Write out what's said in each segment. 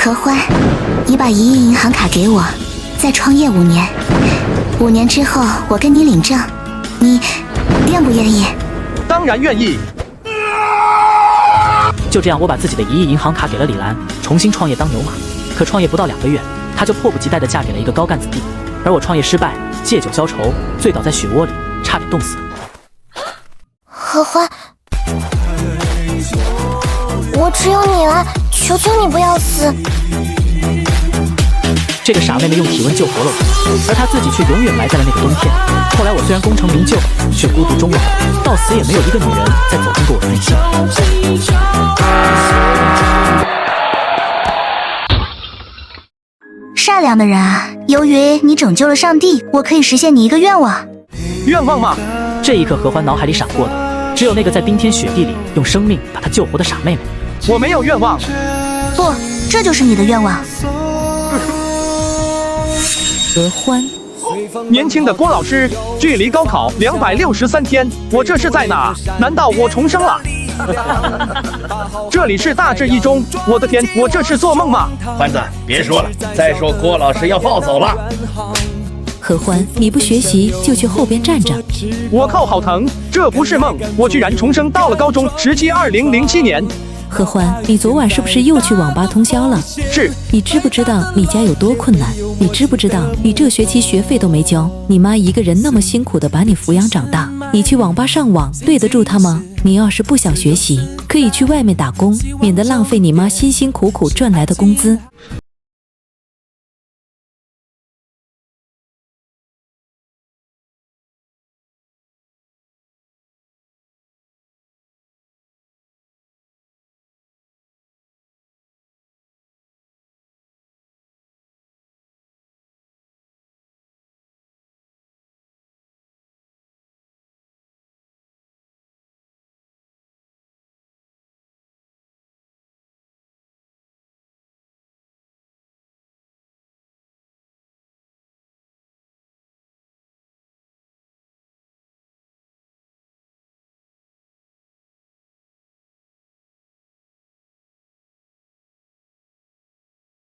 合欢，你把1亿银行卡给我，再创业5年，5年之后我跟你领证，你愿不愿意？当然愿意。就这样，我把自己的1亿银行卡给了李兰，重新创业当牛马。可创业不到2个月，她就迫不及待地嫁给了一个高干子弟，而我创业失败，借酒浇愁，醉倒在雪窝里，差点冻死。合欢，我只有你了，求求你不要死！这个傻妹妹用体温救活了我，而她自己却永远埋在了那个冬天。后来我虽然功成名就，却孤独终老，到死也没有一个女人再走进过我的内心。善良的人啊，由于你拯救了上帝，我可以实现你一个愿望。愿望吗？这一刻，何欢脑海里闪过的只有那个在冰天雪地里用生命把她救活的傻妹妹。我没有愿望。不，这就是你的愿望。合欢，年轻的郭老师，距离高考263天，我这是在哪？难道我重生了？这里是大智一中，我的天，我这是做梦吗？欢子，别说了，再说郭老师要暴走了。合欢，你不学习就去后边站着。我靠，好疼！这不是梦，我居然重生到了高中时期2007年。合欢，你昨晚是不是又去网吧通宵了？是。你知不知道你家有多困难？你知不知道你这学期学费都没交？你妈一个人那么辛苦的把你抚养长大，你去网吧上网对得住她吗？你要是不想学习，可以去外面打工，免得浪费你妈辛辛苦苦赚来的工资。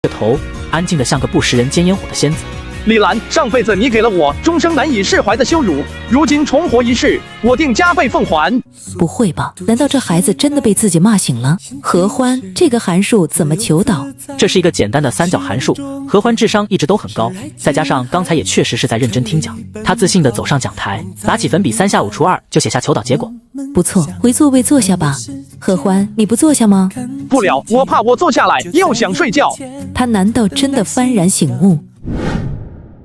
这头安静的像个不食人间烟火的仙子。李兰，上辈子你给了我终生难以释怀的羞辱，如今重活一世，我定加倍奉还。不会吧？难道这孩子真的被自己骂醒了？合欢，这个函数怎么求导？这是一个简单的3角函数。合欢智商一直都很高，再加上刚才也确实是在认真听讲，他自信地走上讲台，拿起粉笔3下5除2就写下求导结果。不错，回座位坐下吧。合欢，你不坐下吗？不了，我怕我坐下来又想睡觉。他难道真的幡然醒悟？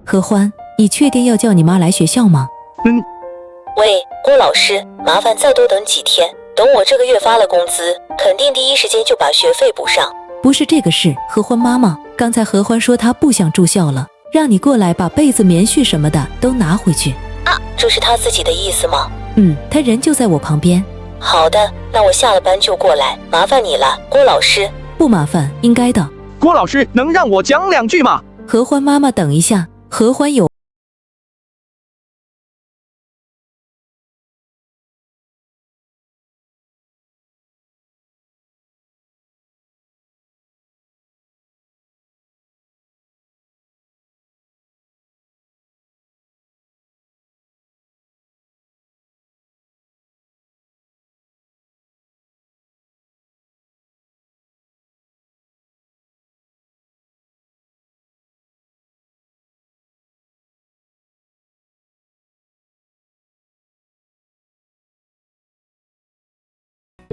合欢，你确定要叫你妈来学校吗？喂，郭老师，麻烦再多等几天，等我这个月发了工资，肯定第一时间就把学费补上。不是这个事，合欢妈妈，刚才合欢说她不想住校了，让你过来把被子、棉絮什么的都拿回去。啊，这是她自己的意思吗？她人就在我旁边。好的，那我下了班就过来，麻烦你了，郭老师。不麻烦，应该的。郭老师，能让我讲2句吗？合欢妈妈，等一下，合欢有。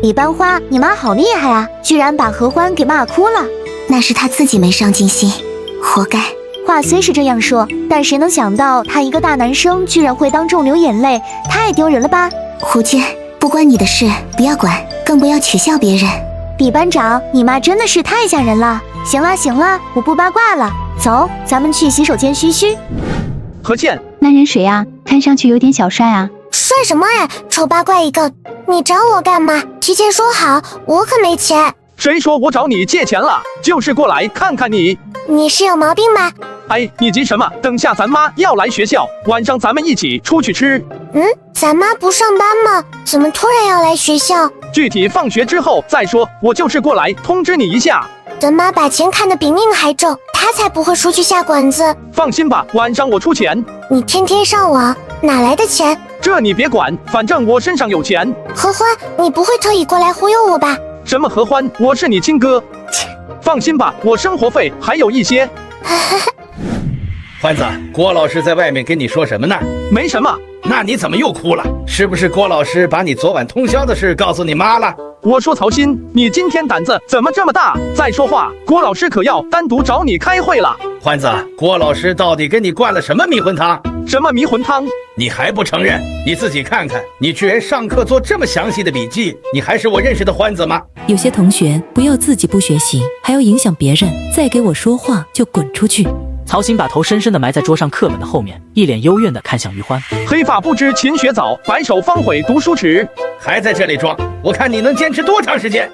李班花，你妈好厉害啊，居然把合欢给骂哭了。那是他自己没上进心，活该。话虽是这样说，但谁能想到他一个大男生居然会当众流眼泪，太丢人了吧？胡娟，不关你的事，不要管，更不要取笑别人。李班长，你妈真的是太吓人了。行了行了，我不八卦了，走，咱们去洗手间嘘嘘。何倩，那人谁啊？看上去有点小帅啊。帅什么哎，丑八怪一个！你找我干嘛？提前说好，我可没钱。谁说我找你借钱了？就是过来看看你。你是有毛病吗？哎，你急什么？等下咱妈要来学校，晚上咱们一起出去吃。咱妈不上班吗？怎么突然要来学校？具体放学之后再说，我就是过来通知你一下。等妈把钱看得比命还重，她才不会出去下馆子。放心吧，晚上我出钱。你天天上网，哪来的钱？这你别管，反正我身上有钱。合欢，你不会特意过来忽悠我吧？什么合欢，我是你亲哥。放心吧，我生活费还有一些。欢子，郭老师在外面跟你说什么呢？没什么。那你怎么又哭了？是不是郭老师把你昨晚通宵的事告诉你妈了？我说曹鑫，你今天胆子怎么这么大？再说话，郭老师可要单独找你开会了。欢子，郭老师到底给你灌了什么迷魂汤？什么迷魂汤？你还不承认？你自己看看，你居然上课做这么详细的笔记，你还是我认识的欢子吗？有些同学不要自己不学习，还要影响别人，再给我说话就滚出去。曹鑫把头深深地埋在桌上课本的后面，一脸幽怨地看向余欢。黑发不知勤学早，白首方悔读书迟。还在这里装，我看你能坚持多长时间？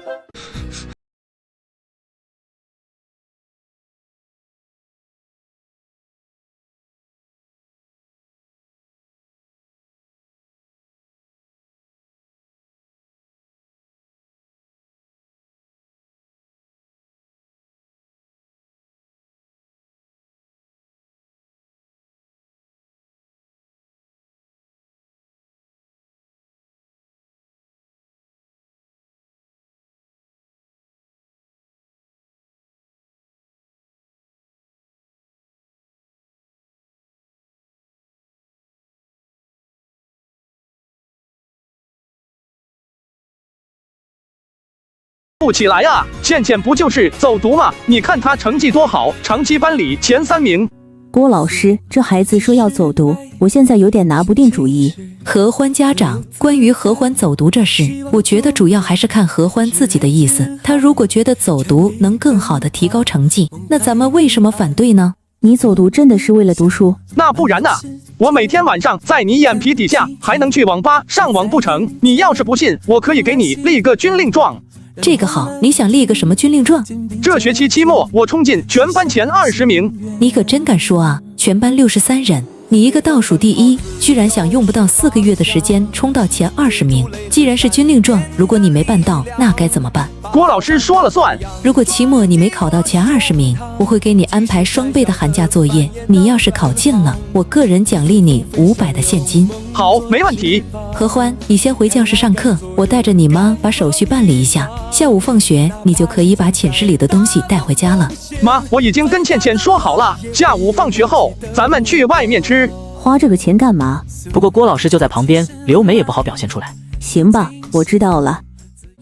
不起来啊！倩倩不就是走读吗？你看她成绩多好，长期班里前3名。郭老师，这孩子说要走读，我现在有点拿不定主意。合欢家长，关于合欢走读这事，我觉得主要还是看合欢自己的意思。他如果觉得走读能更好的提高成绩，那咱们为什么反对呢？你走读真的是为了读书？那不然呢？我每天晚上在你眼皮底下，还能去网吧上网不成？你要是不信，我可以给你立个军令状。这个好，你想立个什么军令状？这学期期末我冲进全班前20名。你可真敢说啊！全班63人，你一个倒数第一，居然想用不到4个月的时间冲到前20名。既然是军令状，如果你没办到，那该怎么办？郭老师说了算。如果期末你没考到前20名，我会给你安排双倍的寒假作业。你要是考进了，我个人奖励你500的现金。好，没问题。合欢，你先回教室上课，我带着你妈把手续办理一下。下午放学，你就可以把寝室里的东西带回家了。妈，我已经跟倩倩说好了，下午放学后咱们去外面吃。花这个钱干嘛？不过郭老师就在旁边，刘梅也不好表现出来。行吧，我知道了。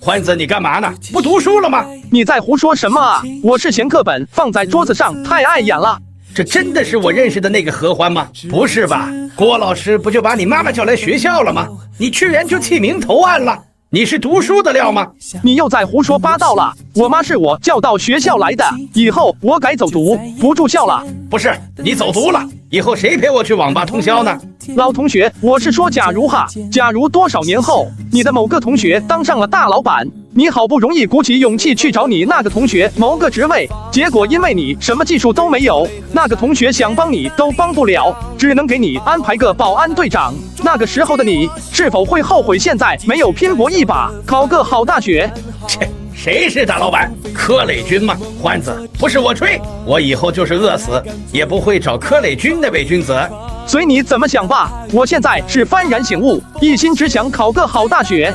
欢子，你干嘛呢？不读书了吗？你在胡说什么啊？我是嫌课本放在桌子上太碍眼了。这真的是我认识的那个合欢吗？不是吧？郭老师不就把你妈妈叫来学校了吗？你居然就起名投案了？你是读书的料吗？你又在胡说八道了。我妈是我叫到学校来的，以后我改走读，不住校了。不是，你走读了，以后谁陪我去网吧通宵呢？老同学，我是说假如哈，假如多少年后，你的某个同学当上了大老板，你好不容易鼓起勇气去找你那个同学谋个职位，结果因为你什么技术都没有，那个同学想帮你都帮不了，只能给你安排个保安队长。那个时候的你，是否会后悔现在没有拼搏一把，考个好大学？切，谁是大老板？柯磊军吗？欢子，不是我吹，我以后就是饿死，也不会找柯磊军那位君子。随你怎么想吧，我现在是幡然醒悟，一心只想考个好大学。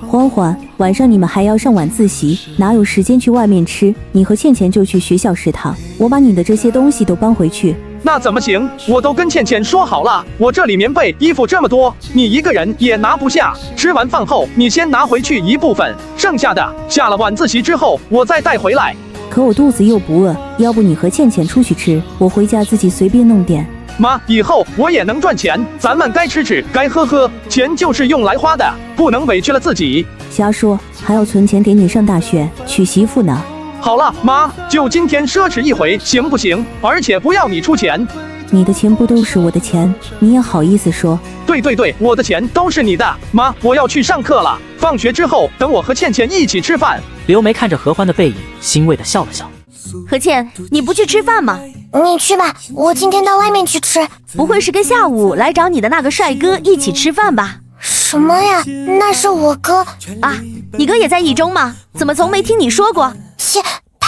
欢欢，晚上你们还要上晚自习，哪有时间去外面吃？你和倩倩就去学校食堂，我把你的这些东西都搬回去。那怎么行？我都跟倩倩说好了，我这里棉被、衣服这么多，你一个人也拿不下。吃完饭后，你先拿回去一部分，剩下的下了晚自习之后，我再带回来。可我肚子又不饿，要不你和倩倩出去吃，我回家自己随便弄点。妈，以后我也能赚钱，咱们该吃吃，该喝喝，钱就是用来花的，不能委屈了自己。瞎说，还要存钱给你上大学、娶媳妇呢。好了，妈，就今天奢侈一回，行不行？而且不要你出钱。你的钱不都是我的钱？你也好意思说？对对对，我的钱都是你的。妈，我要去上课了，放学之后等我和倩倩一起吃饭。刘梅看着合欢的背影，欣慰地笑了笑。何倩，你不去吃饭吗？你去吧，我今天到外面去吃。不会是跟下午来找你的那个帅哥一起吃饭吧？什么呀？那是我哥啊！你哥也在一中吗？怎么从没听你说过？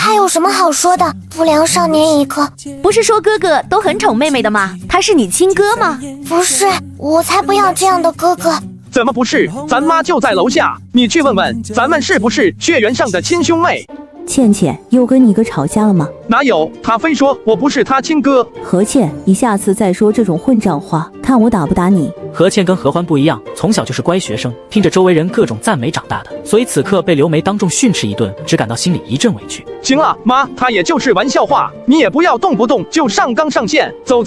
他有什么好说的？不良少年一个。不是说哥哥都很宠妹妹的吗？他是你亲哥吗？不是，我才不要这样的哥哥。怎么不是？咱妈就在楼下，你去问问，咱们是不是血缘上的亲兄妹？倩倩又跟你哥吵架了吗？哪有，他非说我不是他亲哥。何倩，你下次再说这种混账话，看我打不打你。何倩跟何欢不一样，从小就是乖学生，听着周围人各种赞美长大的，所以此刻被刘梅当众训斥一顿，只感到心里一阵委屈。行了，妈，他也就是玩笑话，你也不要动不动就上纲上线。走，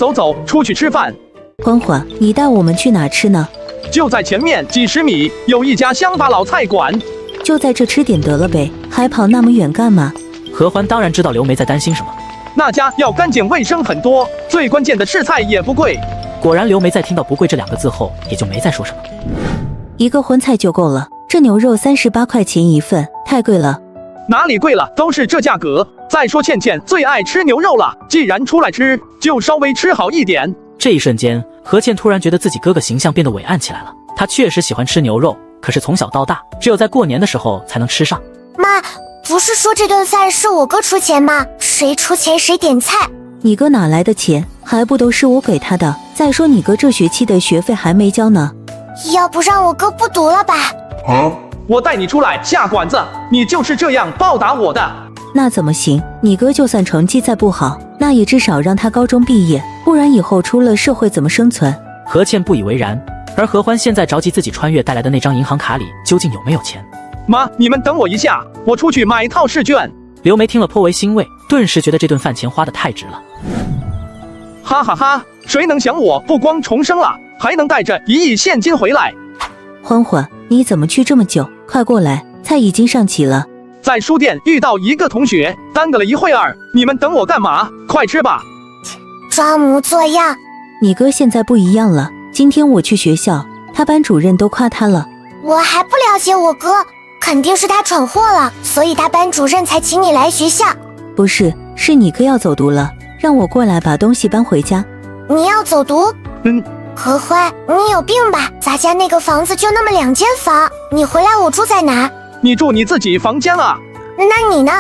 出去吃饭。欢欢，你带我们去哪吃呢？就在前面几十米有一家乡巴佬菜馆，就在这吃点得了呗，还跑那么远干嘛？何欢当然知道刘梅在担心什么，那家要干净卫生很多，最关键的是菜也不贵。果然刘梅在听到不贵这2个字后也就没再说什么。一个荤菜就够了，这牛肉38块钱一份，太贵了。哪里贵了，都是这价格。再说倩倩最爱吃牛肉了，既然出来吃，就稍微吃好一点。这一瞬间，何倩突然觉得自己哥哥形象变得伟岸起来了。他确实喜欢吃牛肉，可是从小到大，只有在过年的时候才能吃上。妈，不是说这顿饭是我哥出钱吗？谁出钱谁点菜。你哥哪来的钱？还不都是我给他的。再说你哥这学期的学费还没交呢。要不让我哥不读了吧？我带你出来下馆子，你就是这样报答我的。那怎么行？你哥就算成绩再不好，那也至少让他高中毕业，不然以后出了社会怎么生存？何倩不以为然，而何欢现在着急自己穿越带来的那张银行卡里究竟有没有钱。妈，你们等我一下，我出去买套试卷。刘梅听了颇为欣慰，顿时觉得这顿饭钱花得太值了。哈哈哈，谁能想我不光重生了，还能带着1亿现金回来。欢欢，你怎么去这么久？快过来，菜已经上齐了。在书店遇到一个同学，耽搁了一会儿，你们等我干嘛？快吃吧。装模作样。你哥现在不一样了，今天我去学校，他班主任都夸他了。我还不了解我哥，肯定是他闯祸了，所以他班主任才请你来学校。不是，是你哥要走读了，让我过来把东西搬回家。你要走读？何欢，你有病吧？咱家那个房子就那么2间房，你回来我住在哪？你住你自己房间啊。那你呢？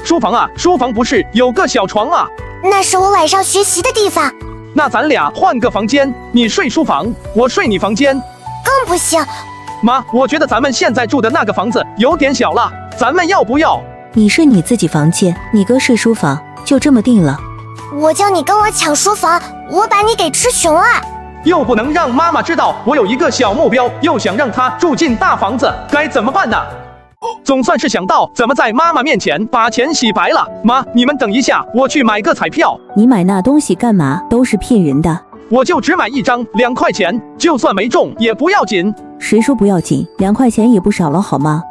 书房啊，书房不是有个小床啊？那是我晚上学习的地方。那咱俩换个房间，你睡书房，我睡你房间。更不行。妈，我觉得咱们现在住的那个房子有点小了，咱们要不要？你睡你自己房间，你哥睡书房，就这么定了。我叫你跟我抢书房，我把你给吃穷了。又不能让妈妈知道我有一个小目标，又想让她住进大房子，该怎么办呢？总算是想到怎么在妈妈面前把钱洗白了。妈，你们等一下，我去买个彩票。你买那东西干嘛？都是骗人的。我就只买1张2块钱，就算没中也不要紧。谁说不要紧？2块钱也不少了好吗？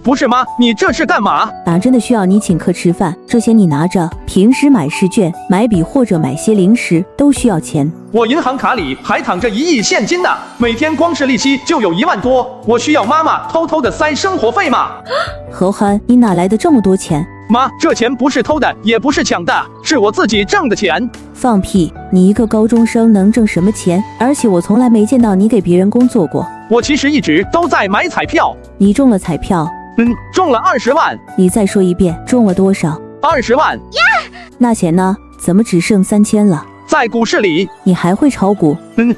不是妈，你这是干嘛？打真的需要你请客吃饭，这钱你拿着，平时买试卷、买笔或者买些零食都需要钱。我银行卡里还躺着1亿现金呢，每天光是利息就有1万多，我需要妈妈偷偷的塞生活费吗？何欢，你哪来的这么多钱？妈，这钱不是偷的，也不是抢的，是我自己挣的钱。放屁！你一个高中生能挣什么钱？而且我从来没见到你给别人工作过。我其实一直都在买彩票。你中了彩票？中了20万。你再说一遍，中了多少？20万。那钱呢？怎么只剩3000了？在股市里。你还会炒股？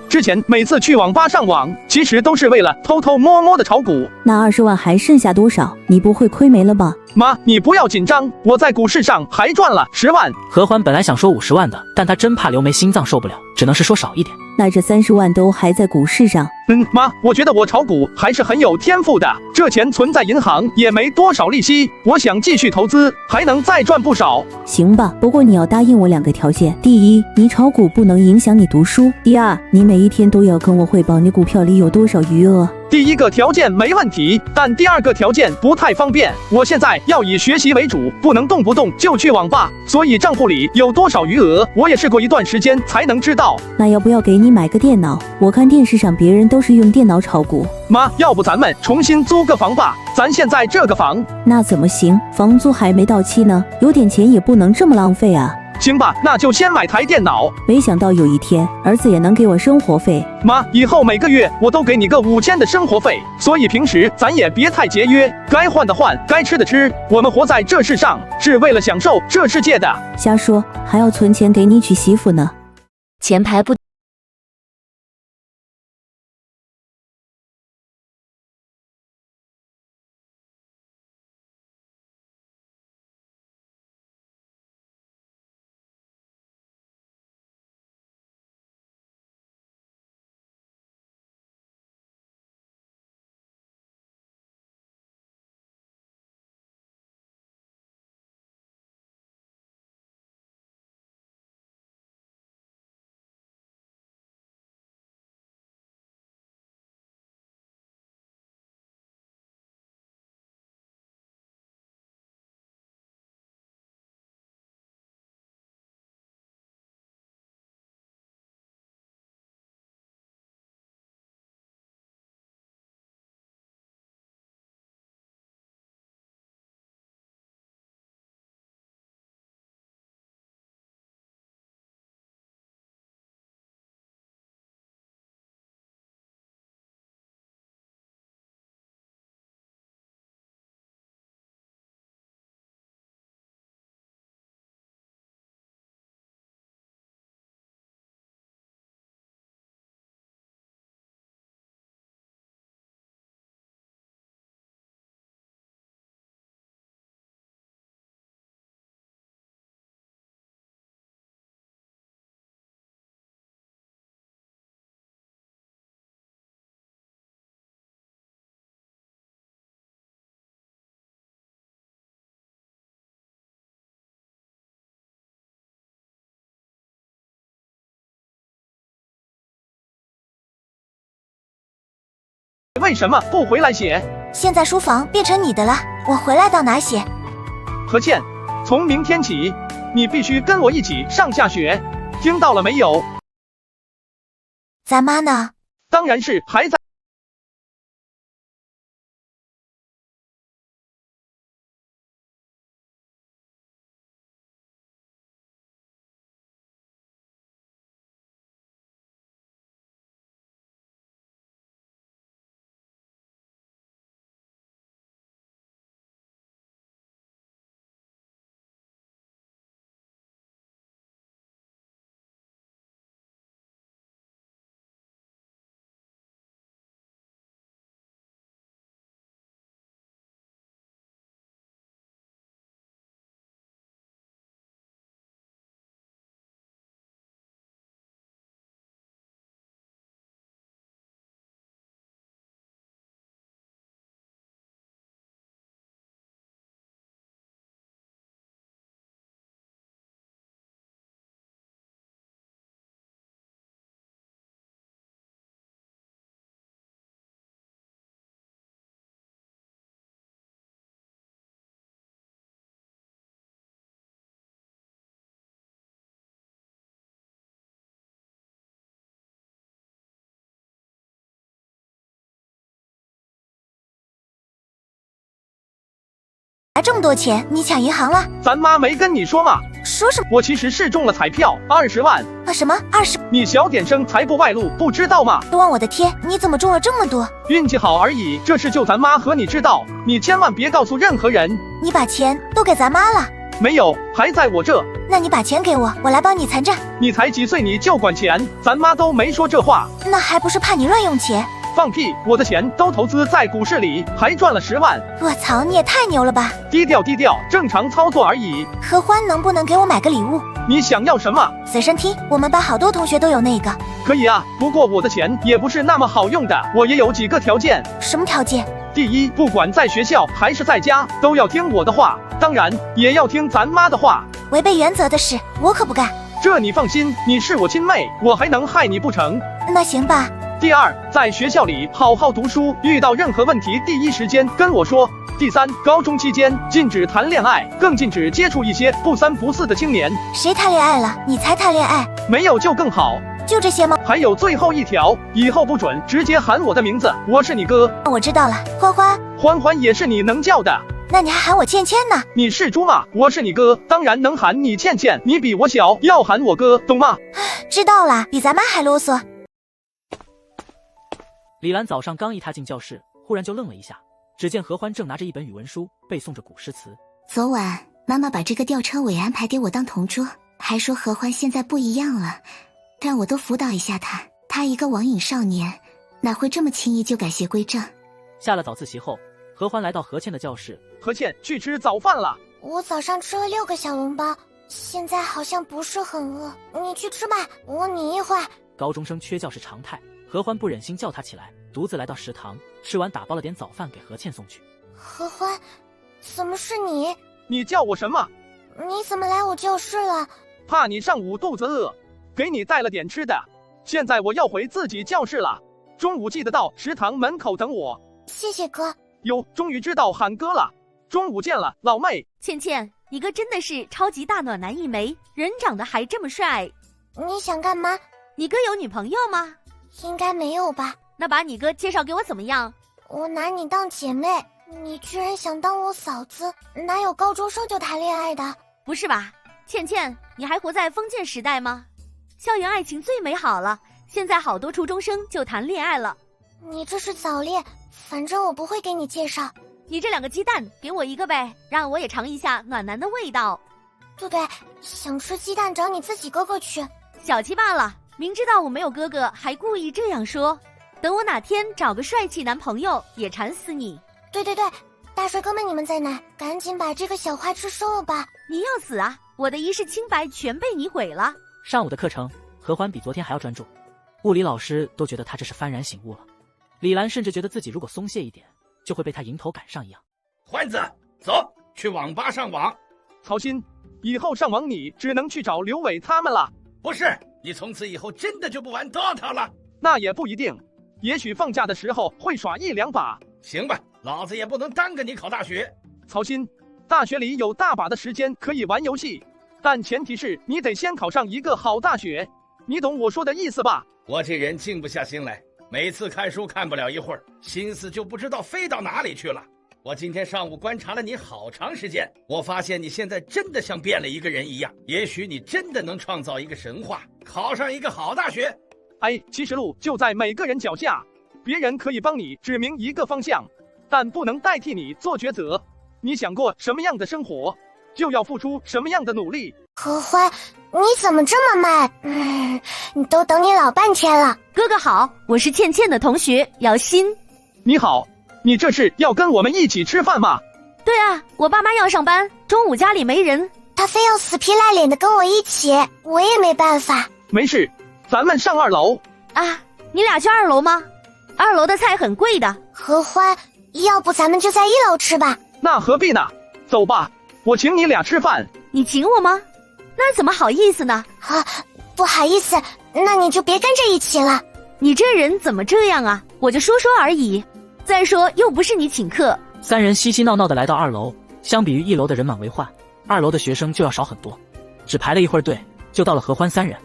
之前每次去网吧上网，其实都是为了偷偷摸摸的炒股。那20万还剩下多少？你不会亏没了吧？妈，你不要紧张，我在股市上还赚了10万。何欢本来想说50万的，但他真怕刘梅心脏受不了，只能是说少一点。那这30万都还在股市上？妈，我觉得我炒股还是很有天赋的，这钱存在银行也没多少利息，我想继续投资，还能再赚不少。行吧，不过你要答应我2个条件：第一，你炒股不能影响你读书；第二，你每一天都要跟我汇报你股票里有多少余额。第1个条件没问题，但第2个条件不太方便。我现在要以学习为主，不能动不动就去网吧，所以账户里有多少余额，我也是过一段时间才能知道。那要不要给你买个电脑？我看电视上别人都是用电脑炒股。妈，要不咱们重新租个房吧？咱现在这个房……那怎么行？房租还没到期呢，有点钱也不能这么浪费啊。行吧，那就先买台电脑。没想到有一天儿子也能给我生活费。妈，以后每个月我都给你个5000的生活费，所以平时咱也别太节约，该换的换，该吃的吃。我们活在这世上是为了享受这世界的。瞎说，还要存钱给你娶媳妇呢。前排不。为什么不回来写？现在书房变成你的了，我回来到哪写？何倩，从明天起，你必须跟我一起上下学，听到了没有？咱妈呢？当然是还在。来这么多钱，你抢银行了？咱妈没跟你说吗？说什么？我其实是中了彩票，20万。啊什么20？你小点声，财不外露，不知道吗？都往我的天，你怎么中了这么多？运气好而已，这事就咱妈和你知道，你千万别告诉任何人。你把钱都给咱妈了？没有，还在我这。那你把钱给我，我来帮你残债。你才几岁你就管钱？咱妈都没说这话。那还不是怕你乱用钱？放屁！我的钱都投资在股市里，还赚了10万。卧槽，你也太牛了吧！低调低调，正常操作而已。合欢能不能给我买个礼物？你想要什么？随身听，我们班好多同学都有那个。可以啊，不过我的钱也不是那么好用的，我也有几个条件。什么条件？第一，不管在学校还是在家，都要听我的话，当然也要听咱妈的话。违背原则的事，我可不干。这你放心，你是我亲妹，我还能害你不成？那行吧。第二，在学校里好好读书，遇到任何问题第一时间跟我说。第三，高中期间禁止谈恋爱，更禁止接触一些不三不四的青年。谁谈恋爱了？你才谈恋爱。没有就更好。就这些吗？还有最后一条，以后不准直接喊我的名字，我是你哥。我知道了，欢欢。欢欢也是你能叫的。那你还喊我倩倩呢？你是猪吗？我是你哥，当然能喊你倩倩。你比我小，要喊我哥，懂吗？知道了，比咱妈还啰嗦。李兰早上刚一踏进教室，忽然就愣了一下，只见何欢正拿着一本语文书背诵着古诗词。昨晚妈妈把这个吊车尾安排给我当同桌，还说何欢现在不一样了，让我多辅导一下他。他一个网瘾少年，哪会这么轻易就改邪归正？下了早自习后，何欢来到何倩的教室。何倩，去吃早饭了。我早上吃了6个小笼包，现在好像不是很饿。你去吃吧，我抿一会儿。高中生缺觉是常态，何欢不忍心叫他起来，独自来到食堂，吃完打包了点早饭给何倩送去。何欢，怎么是你？你叫我什么？你怎么来我教室了？怕你上午肚子饿，给你带了点吃的。现在我要回自己教室了，中午记得到食堂门口等我。谢谢哥。哟，终于知道喊哥了。中午见了，老妹。倩倩，你哥真的是超级大暖男一枚，人长得还这么帅。你想干嘛？你哥有女朋友吗？应该没有吧。那把你哥介绍给我怎么样？我拿你当姐妹，你居然想当我嫂子？哪有高中生就谈恋爱的？不是吧，倩倩，你还活在封建时代吗？校园爱情最美好了，现在好多初中生就谈恋爱了。你这是早恋，反正我不会给你介绍。你这2个鸡蛋给我1个呗，让我也尝一下暖男的味道。对对，想吃鸡蛋找你自己哥哥去。小气罢了，明知道我没有哥哥还故意这样说，等我哪天找个帅气男朋友也馋死你。对对对，大帅哥们你们在哪？赶紧把这个小花吃生了吧。你要死啊，我的一世清白全被你毁了。上午的课程，何欢比昨天还要专注，物理老师都觉得他这是幡然醒悟了。李兰甚至觉得自己如果松懈一点，就会被他迎头赶上一样。欢子，走去网吧上网。曹鑫，以后上网你只能去找刘伟他们了。不是，你从此以后真的就不玩 DOTA 了？那也不一定，也许放假的时候会耍1、2把。行吧，老子也不能耽搁你考大学。曹鑫，大学里有大把的时间可以玩游戏，但前提是你得先考上一个好大学，你懂我说的意思吧？我这人静不下心来，每次看书看不了一会儿，心思就不知道飞到哪里去了。我今天上午观察了你好长时间，我发现你现在真的像变了一个人一样。也许你真的能创造一个神话，考上一个好大学。哎，其实路就在每个人脚下，别人可以帮你指明一个方向，但不能代替你做抉择。你想过什么样的生活，就要付出什么样的努力。何欢，你怎么这么慢？你都等你老半天了。哥哥好，我是倩倩的同学姚鑫。你好，你这是要跟我们一起吃饭吗？对啊，我爸妈要上班，中午家里没人，他非要死皮赖脸的跟我一起，我也没办法。没事，咱们上2楼。啊，你俩去2楼吗？2楼的菜很贵的。何欢，要不咱们就在1楼吃吧。那何必呢？走吧，我请你俩吃饭。你请我吗？那怎么好意思呢？啊，不好意思，那你就别跟着一起了。你这人怎么这样啊？我就说说而已。再说又不是你请客。3人嬉嬉闹闹的来到2楼，相比于1楼的人满为患，2楼的学生就要少很多。只排了一会儿队，就到了何欢3人。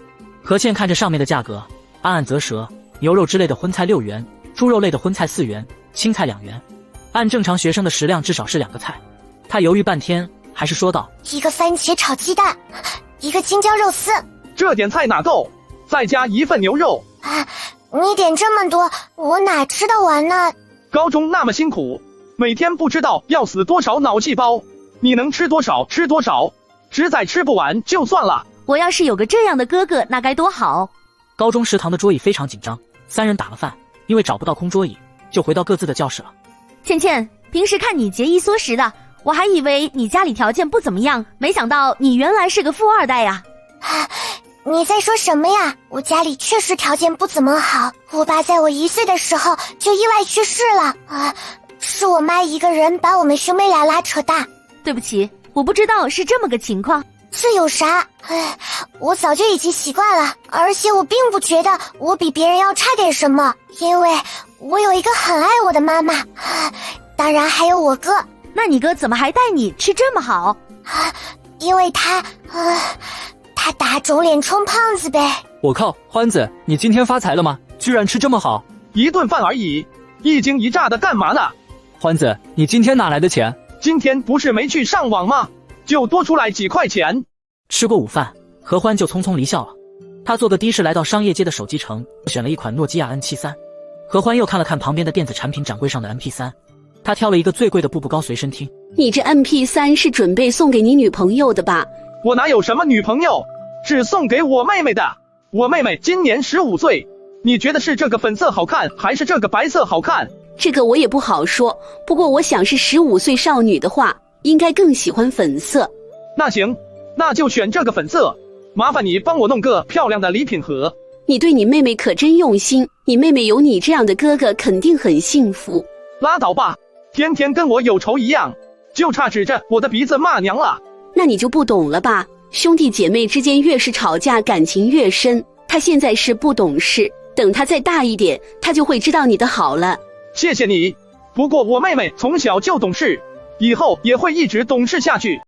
何倩看着上面的价格，暗暗啧舌：牛肉之类的荤菜6元，猪肉类的荤菜4元，青菜2元。按正常学生的食量，至少是2个菜。他犹豫半天，还是说道：一个番茄炒鸡蛋，一个青椒肉丝。这点菜哪够？再加1份牛肉。啊，你点这么多，我哪吃得完呢？高中那么辛苦，每天不知道要死多少脑细胞，你能吃多少吃多少，实在吃不完就算了。我要是有个这样的哥哥，那该多好。高中食堂的桌椅非常紧张，3人打了饭，因为找不到空桌椅，就回到各自的教室了。倩倩，平时看你节衣缩食的，我还以为你家里条件不怎么样，没想到你原来是个富2代呀。你在说什么呀？我家里确实条件不怎么好，我爸在我1岁的时候就意外去世了啊，是我妈一个人把我们兄妹俩拉扯大。对不起，我不知道是这么个情况。这有啥？我早就已经习惯了，而且我并不觉得我比别人要差点什么，因为我有一个很爱我的妈妈，当然还有我哥。那你哥怎么还带你吃这么好？因为他打肿脸充胖子呗。我靠，欢子，你今天发财了吗？居然吃这么好？1顿饭而已，一惊一乍的干嘛呢？欢子，你今天哪来的钱？今天不是没去上网吗？就多出来几块钱。吃过午饭，何欢就匆匆离校了。他坐个的士来到商业街的手机城，选了一款诺基亚 N73。何欢又看了看旁边的电子产品展柜上的 MP3，他挑了一个最贵的步步高随身听。你这 MP3 是准备送给你女朋友的吧？我哪有什么女朋友，是送给我妹妹的。我妹妹今年15岁，你觉得是这个粉色好看，还是这个白色好看？这个我也不好说，不过我想是15岁少女的话，应该更喜欢粉色。那行，那就选这个粉色。麻烦你帮我弄个漂亮的礼品盒。你对你妹妹可真用心，你妹妹有你这样的哥哥肯定很幸福。拉倒吧，天天跟我有仇一样，就差指着我的鼻子骂娘了。那你就不懂了吧，兄弟姐妹之间越是吵架感情越深，他现在是不懂事，等他再大一点，他就会知道你的好了。谢谢你，不过我妹妹从小就懂事，以后也会一直懂事下去。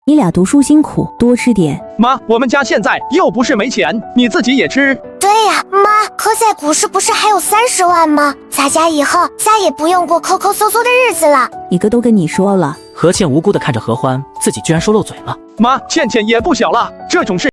你俩读书辛苦，多吃点。妈，我们家现在又不是没钱，你自己也吃。对呀，妈，可在股市不是还有30万吗？咱家以后再也不用过抠抠搜搜的日子了。你哥都跟你说了。何倩无辜地看着何欢，自己居然说漏嘴了。妈，倩倩也不小了，这种事。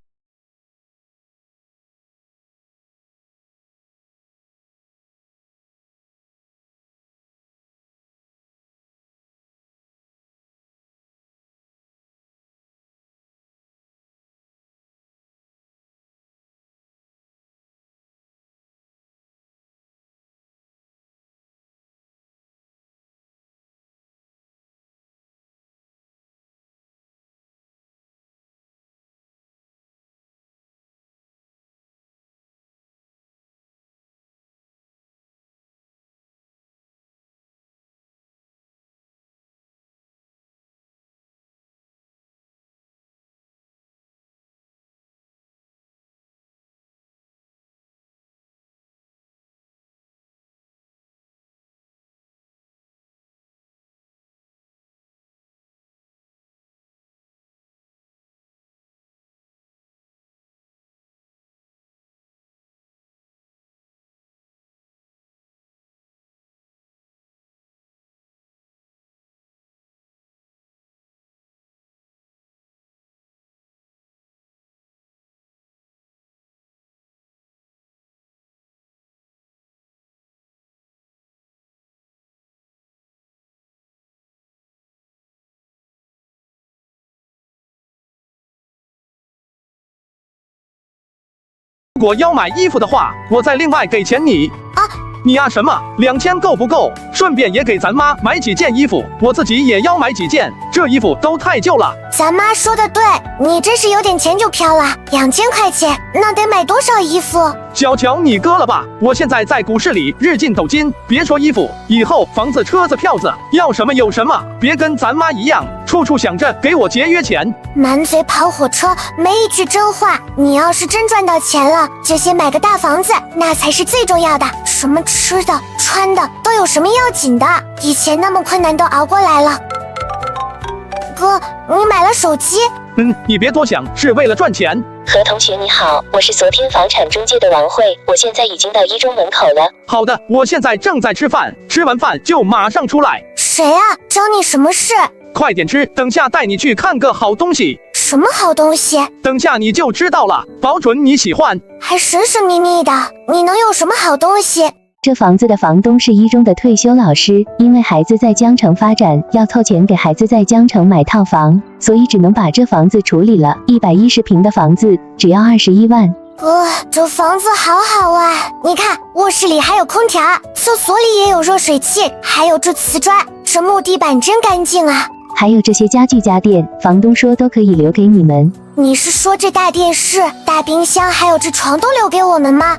如果要买衣服的话，我再另外给钱你。啊，你啊什么？2000够不够？顺便也给咱妈买几件衣服，我自己也要买几件，这衣服都太旧了。咱妈说的对，你真是有点钱就飘了，2000块钱，那得买多少衣服？小瞧你哥了吧！我现在在股市里日进斗金，别说衣服，以后房子、车子、票子要什么有什么，别跟咱妈一样，处处想着给我节约钱。满嘴跑火车，没一句真话。你要是真赚到钱了，这些买个大房子，那才是最重要的。什么吃的、穿的都有什么要紧的？以前那么困难都熬过来了。哥，你买了手机？你别多想，是为了赚钱。何同学你好，我是昨天房产中介的王慧，我现在已经到一中门口了。好的，我现在正在吃饭，吃完饭就马上出来。谁啊？找你什么事？快点吃，等下带你去看个好东西。什么好东西？等下你就知道了，保准你喜欢。还神神秘秘的，你能有什么好东西？这房子的房东是一中的退休老师，因为孩子在江城发展，要凑钱给孩子在江城买套房，所以只能把这房子处理了。110平的房子只要21万。这房子好好啊！你看，卧室里还有空调，厕所里也有热水器，还有这瓷砖，这木地板真干净啊！还有这些家具家电，房东说都可以留给你们。你是说这大电视、大冰箱还有这床都留给我们吗？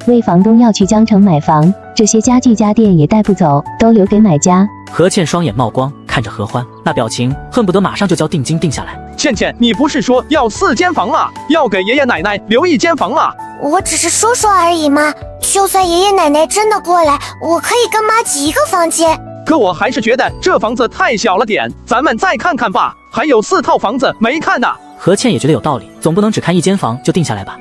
为房东要去江城买房，这些家具家电也带不走，都留给买家。何倩双眼冒光，看着何欢，那表情恨不得马上就交定金定下来。倩倩，你不是说要4间房吗？要给爷爷奶奶留1间房吗？我只是说说而已嘛，就算爷爷奶奶真的过来，我可以跟妈挤一个房间。可我还是觉得这房子太小了点，咱们再看看吧。还有4套房子没看呢。何倩也觉得有道理，总不能只看1间房就定下来吧。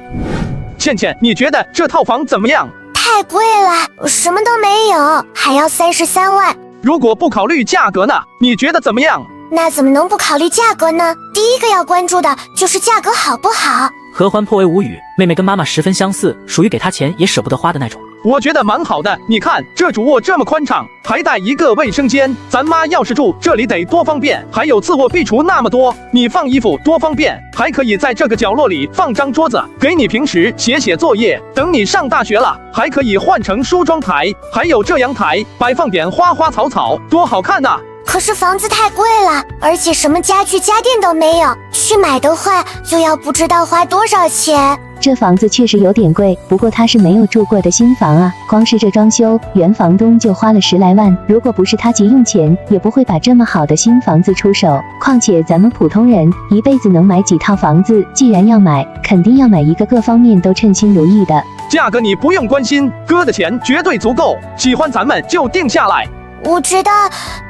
倩倩，你觉得这套房怎么样？太贵了，什么都没有，还要33万。如果不考虑价格呢？你觉得怎么样？那怎么能不考虑价格呢？第一个要关注的就是价格好不好。何欢颇为无语，妹妹跟妈妈十分相似，属于给她钱也舍不得花的那种。我觉得蛮好的，你看这主卧这么宽敞，还带一个卫生间，咱妈要是住这里得多方便。还有次卧壁橱那么多，你放衣服多方便，还可以在这个角落里放张桌子，给你平时写作业。等你上大学了，还可以换成梳妆台，还有这阳台摆放点花花草草，多好看呐！可是房子太贵了，而且什么家具家电都没有，去买的话就要不知道花多少钱。这房子确实有点贵，不过他是没有住过的新房啊，光是这装修，原房东就花了10来万。如果不是他急用钱，也不会把这么好的新房子出手。况且咱们普通人一辈子能买几套房子？既然要买，肯定要买一个各方面都称心如意的。价格你不用关心，哥的钱绝对足够，喜欢咱们就定下来。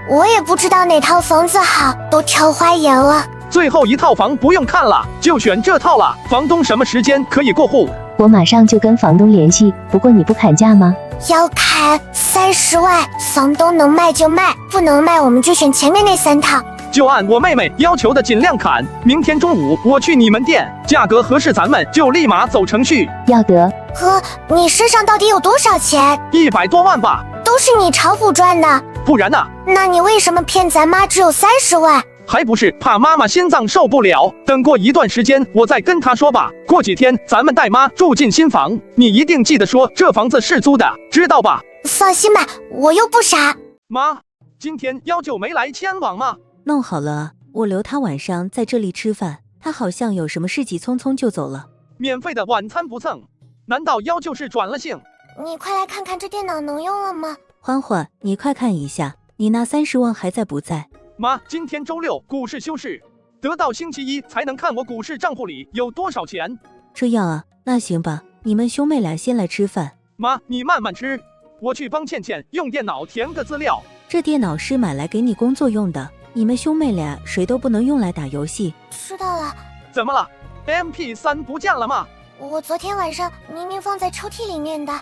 我也不知道哪套房子好，都挑花眼了。最后一套房不用看了，就选这套了。房东什么时间可以过户？我马上就跟房东联系，不过你不砍价吗？要砍30万，房东能卖就卖，不能卖我们就选前面那3套。就按我妹妹要求的尽量砍。明天中午我去你们店，价格合适咱们就立马走程序。要得。哥，你身上到底有多少钱？100多万吧。都是你炒股赚的。不然呢？那你为什么骗咱妈只有30万？还不是怕妈妈心脏受不了，等过一段时间我再跟她说吧。过几天咱们带妈住进新房，你一定记得说这房子是租的，知道吧？放心吧，我又不傻。妈，今天幺舅没来牵网吗？弄好了，我留他晚上在这里吃饭，他好像有什么事急匆匆就走了。免费的晚餐不蹭，难道幺舅是转了性？你快来看看这电脑能用了吗？欢欢，你快看一下，你那30万还在不在？妈，今天周六股市休市，得到星期一才能看我股市账户里有多少钱。这样啊，那行吧，你们兄妹俩先来吃饭。妈，你慢慢吃，我去帮倩倩用电脑填个资料。这电脑是买来给你工作用的，你们兄妹俩谁都不能用来打游戏。知道了。怎么了？ MP3 不见了吗？我昨天晚上明明放在抽屉里面的，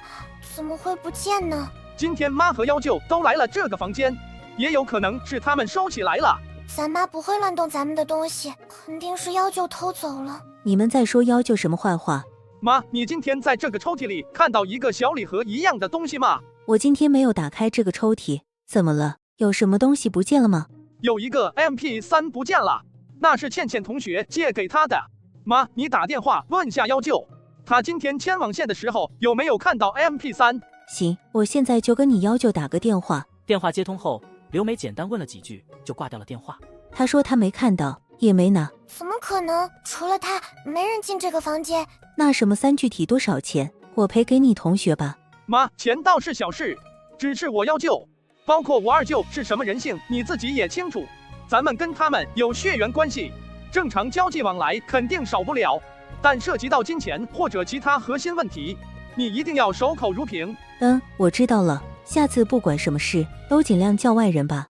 怎么会不见呢？今天妈和幺舅都来了这个房间，也有可能是他们收起来了。咱妈不会乱动咱们的东西，肯定是幺舅偷走了。你们在说幺舅什么坏话？妈，你今天在这个抽屉里看到一个小礼盒一样的东西吗？我今天没有打开这个抽屉，怎么了？有什么东西不见了吗？有一个 MP3 不见了，那是倩倩同学借给她的。妈，你打电话问下幺舅，他今天牵网线的时候有没有看到 MP3？ 行，我现在就跟你幺舅打个电话。电话接通后，刘梅简单问了几句就挂掉了电话。他说他没看到，也没拿。怎么可能？除了他，没人进这个房间。那什么3具体多少钱？我赔给你同学吧。妈，钱倒是小事，只是我幺舅，包括我二舅是什么人性，你自己也清楚。咱们跟他们有血缘关系，正常交际往来肯定少不了，但涉及到金钱或者其他核心问题，你一定要守口如瓶。我知道了，下次不管什么事都尽量叫外人吧。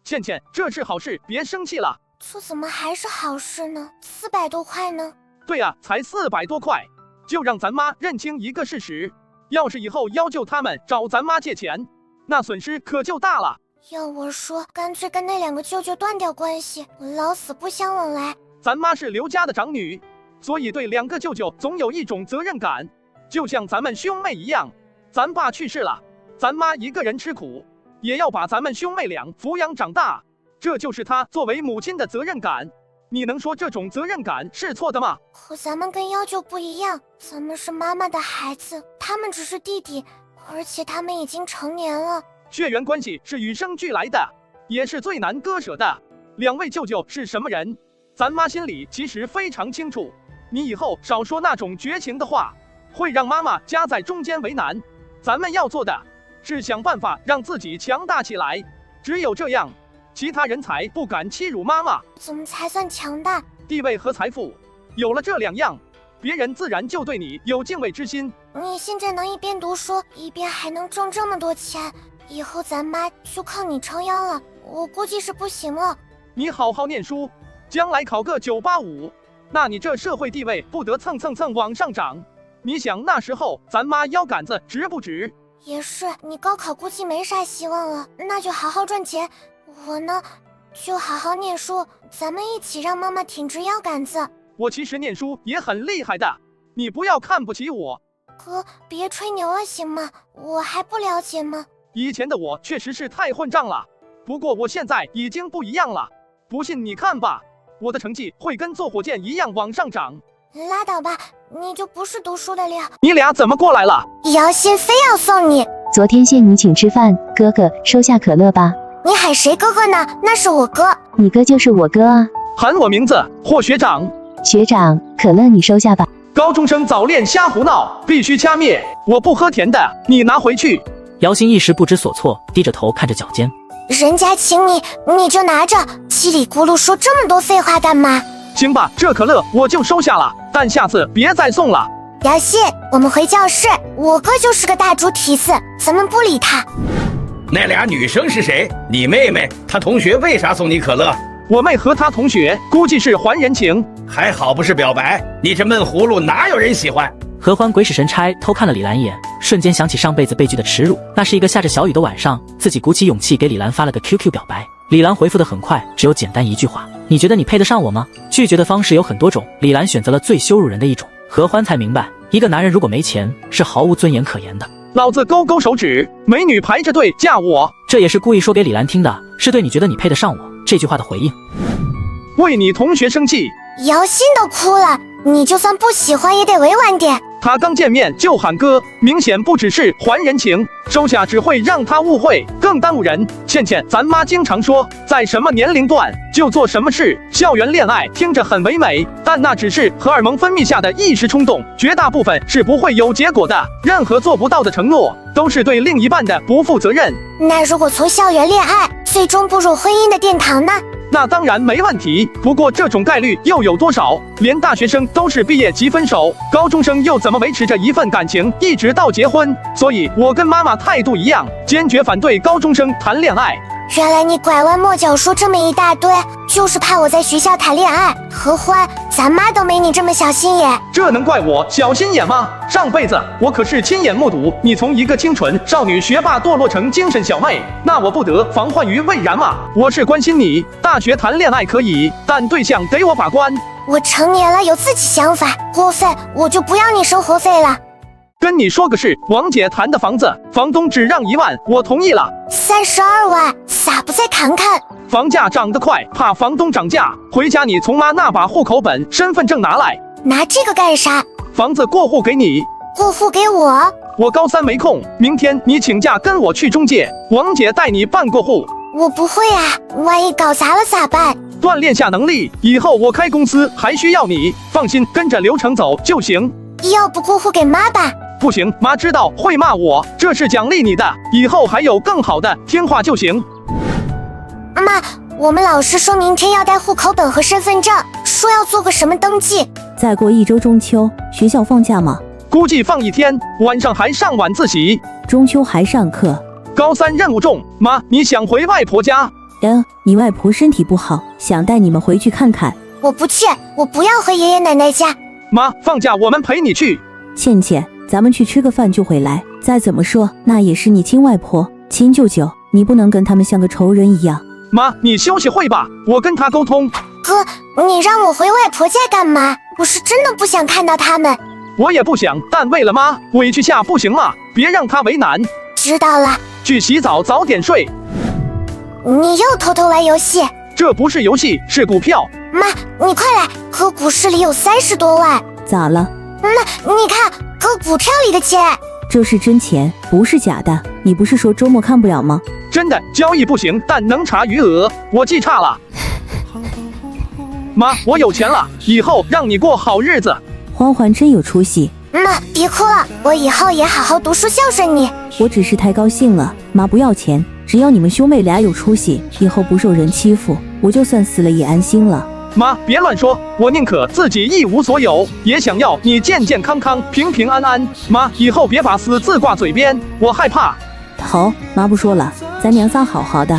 倩倩，这是好事，别生气了。这怎么还是好事呢？400多块呢？对呀，才400多块，就让咱妈认清一个事实，要是以后幺舅他们找咱妈借钱，那损失可就大了。要我说，干脆跟那2个舅舅断掉关系，老死不相往来。咱妈是刘家的长女，所以对2个舅舅总有一种责任感，就像咱们兄妹一样。咱爸去世了，咱妈一个人吃苦，也要把咱们兄妹俩抚养长大，这就是她作为母亲的责任感。你能说这种责任感是错的吗？可咱们跟幺舅不一样，咱们是妈妈的孩子，他们只是弟弟，而且他们已经成年了。血缘关系是与生俱来的，也是最难割舍的。2位舅舅是什么人，咱妈心里其实非常清楚。你以后少说那种绝情的话，会让妈妈夹在中间为难。咱们要做的是想办法让自己强大起来，只有这样，其他人才不敢欺辱妈妈。怎么才算强大？地位和财富，有了这2样，别人自然就对你有敬畏之心。你现在能一边读书，一边还能挣这么多钱，以后咱妈就靠你撑腰了，我估计是不行了。你好好念书，将来考个985，那你这社会地位不得蹭往上涨。你想那时候咱妈腰杆子直不直？也是，你高考估计没啥希望了，那就好好赚钱。我呢，就好好念书，咱们一起让妈妈挺直腰杆子。我其实念书也很厉害的，你不要看不起我。哥，别吹牛了行吗？我还不了解吗？以前的我确实是太混账了，不过我现在已经不一样了。不信你看吧，我的成绩会跟坐火箭一样往上涨。拉倒吧，你就不是读书的料。你俩怎么过来了？姚鑫非要送你。昨天谢你请吃饭，哥哥收下可乐吧。你喊谁哥哥呢？那是我哥。你哥就是我哥啊。喊我名字或学长。学长，可乐你收下吧。高中生早恋瞎胡闹，必须掐灭。我不喝甜的，你拿回去。姚鑫一时不知所措，低着头看着脚尖。人家请你，你就拿着，叽里咕噜说这么多废话干嘛？行吧，这可乐我就收下了，但下次别再送了。姚鑫，我们回教室，我哥就是个大猪蹄子，咱们不理他。那俩女生是谁？你妹妹，她同学为啥送你可乐？我妹和她同学，估计是还人情。还好不是表白，你这闷葫芦哪有人喜欢？何欢鬼使神差偷看了李兰一眼，瞬间想起上辈子被拒的耻辱。那是一个下着小雨的晚上，自己鼓起勇气给李兰发了个 QQ 表白。李兰回复的很快，只有简单一句话：你觉得你配得上我吗？拒绝的方式有很多种，李兰选择了最羞辱人的一种。何欢才明白，一个男人如果没钱，是毫无尊严可言的。老子勾勾手指，美女排着队嫁我。这也是故意说给李兰听的，是对你觉得你配得上我这句话的回应。为你同学生气，姚鑫都哭了，你就算不喜欢也得委婉点。他刚见面就喊哥，明显不只是还人情，收下只会让他误会，更耽误人。倩倩，咱妈经常说，在什么年龄段就做什么事。校园恋爱听着很唯美，但那只是荷尔蒙分泌下的一时冲动，绝大部分是不会有结果的。任何做不到的承诺，都是对另一半的不负责任。那如果从校园恋爱最终步入婚姻的殿堂呢？那当然没问题，不过这种概率又有多少？连大学生都是毕业即分手，高中生又怎么维持着一份感情一直到结婚？所以我跟妈妈态度一样，坚决反对高中生谈恋爱。原来你拐弯抹角说这么一大堆，就是怕我在学校谈恋爱。何欢，咱妈都没你这么小心眼。这能怪我小心眼吗？上辈子我可是亲眼目睹你从一个清纯少女学霸堕落成精神小妹，那我不得防患于未然吗？我是关心你，大学谈恋爱可以，但对象得我把关。我成年了有自己想法，过分我就不要你生活费了。跟你说个事，王姐谈的房子，房东只让1万，我同意了。32万，咋不再谈看？房价涨得快，怕房东涨价。回家你从妈那把户口本、身份证拿来。拿这个干啥？房子过户给你。过户给我？我高3没空，明天你请假跟我去中介，王姐带你办过户。我不会啊，万一搞砸了咋办？锻炼下能力，以后我开公司还需要你，放心，跟着流程走就行。要不过户给妈吧？不行，妈知道会骂我，这是奖励你的，以后还有更好的，听话就行。妈，我们老师说明天要带户口本和身份证，说要做个什么登记。再过1周中秋，学校放假吗？估计放1天，晚上还上晚自习。中秋还上课？高3任务重，妈，你想回外婆家？你外婆身体不好，想带你们回去看看。我不去，我不要回爷爷奶奶家。妈，放假我们陪你去。倩倩，咱们去吃个饭就回来。再怎么说，那也是你亲外婆、亲舅舅，你不能跟他们像个仇人一样。妈，你休息会吧，我跟他沟通。哥，你让我回外婆家干嘛？我是真的不想看到他们。我也不想，但为了妈，委屈下不行吗？别让他为难。知道了。去洗澡，早点睡。你又偷偷玩游戏？这不是游戏，是股票。妈，你快来，哥股市里有30多万。咋了？你看，哥股票里的钱。这是真钱，不是假的。你不是说周末看不了吗？真的，交易不行，但能查余额。我记差了。妈，我有钱了，以后让你过好日子。欢欢真有出息。妈，别哭了，我以后也好好读书，孝顺你。我只是太高兴了。妈不要钱，只要你们兄妹俩有出息，以后不受人欺负，我就算死了也安心了。妈，别乱说，我宁可自己一无所有，也想要你健健康康、平平安安。妈，以后别把死字挂嘴边，我害怕。好，妈不说了，咱娘仨好好的。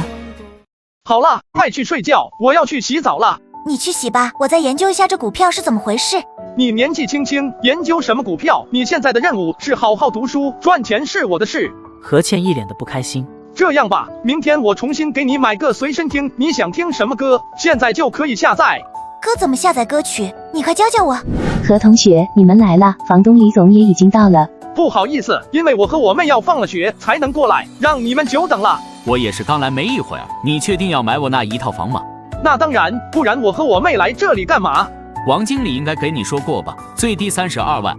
好了，快去睡觉，我要去洗澡了。你去洗吧，我再研究一下这股票是怎么回事。你年纪轻轻，研究什么股票？你现在的任务是好好读书，赚钱是我的事。何倩一脸的不开心。这样吧，明天我重新给你买个随身听，你想听什么歌，现在就可以下载。歌怎么下载歌曲？你快教教我。何同学，你们来了，房东李总也已经到了。不好意思，因为我和我妹要放了学才能过来，让你们久等了。我也是刚来没一会儿，你确定要买我那一套房吗？那当然，不然我和我妹来这里干嘛？王经理应该给你说过吧，最低32万。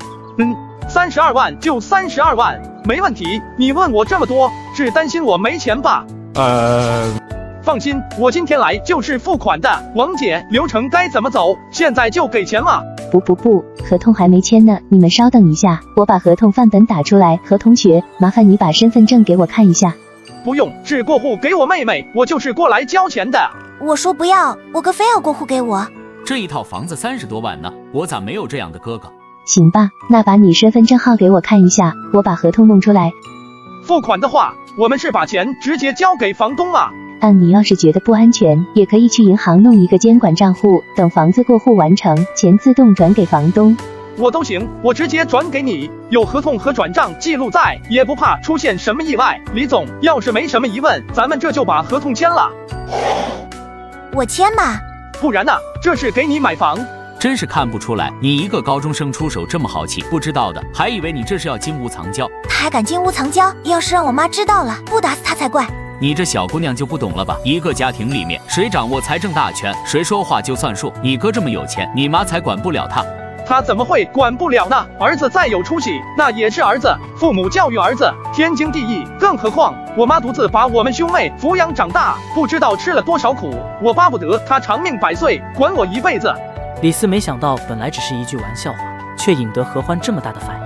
32万就32万，没问题。你问我这么多，是担心我没钱吧？放心，我今天来就是付款的。王姐，流程该怎么走？现在就给钱吗？不，合同还没签呢，你们稍等一下，我把合同范本打出来。何同学，麻烦你把身份证给我看一下。不用，是过户给我妹妹，我就是过来交钱的。我说不要，我哥非要过户给我。这一套房子30多万呢，我咋没有这样的哥哥？行吧，那把你身份证号给我看一下，我把合同弄出来。付款的话，我们是把钱直接交给房东吗？你要是觉得不安全，也可以去银行弄一个监管账户，等房子过户完成，钱自动转给房东。我都行，我直接转给你，有合同和转账记录在，也不怕出现什么意外。李总，要是没什么疑问，咱们这就把合同签了。我签嘛？不然呢？这是给你买房。真是看不出来，你一个高中生出手这么豪气，不知道的还以为你这是要金屋藏娇。他还敢金屋藏娇？要是让我妈知道了，不打死他才怪。你这小姑娘就不懂了吧？一个家庭里面，谁掌握财政大权，谁说话就算数。你哥这么有钱，你妈才管不了他。他怎么会管不了呢？儿子再有出息，那也是儿子，父母教育儿子天经地义。更何况我妈独自把我们兄妹抚养长大，不知道吃了多少苦。我巴不得她长命百岁，管我一辈子。李斯没想到，本来只是一句玩笑话，却引得何欢这么大的反应。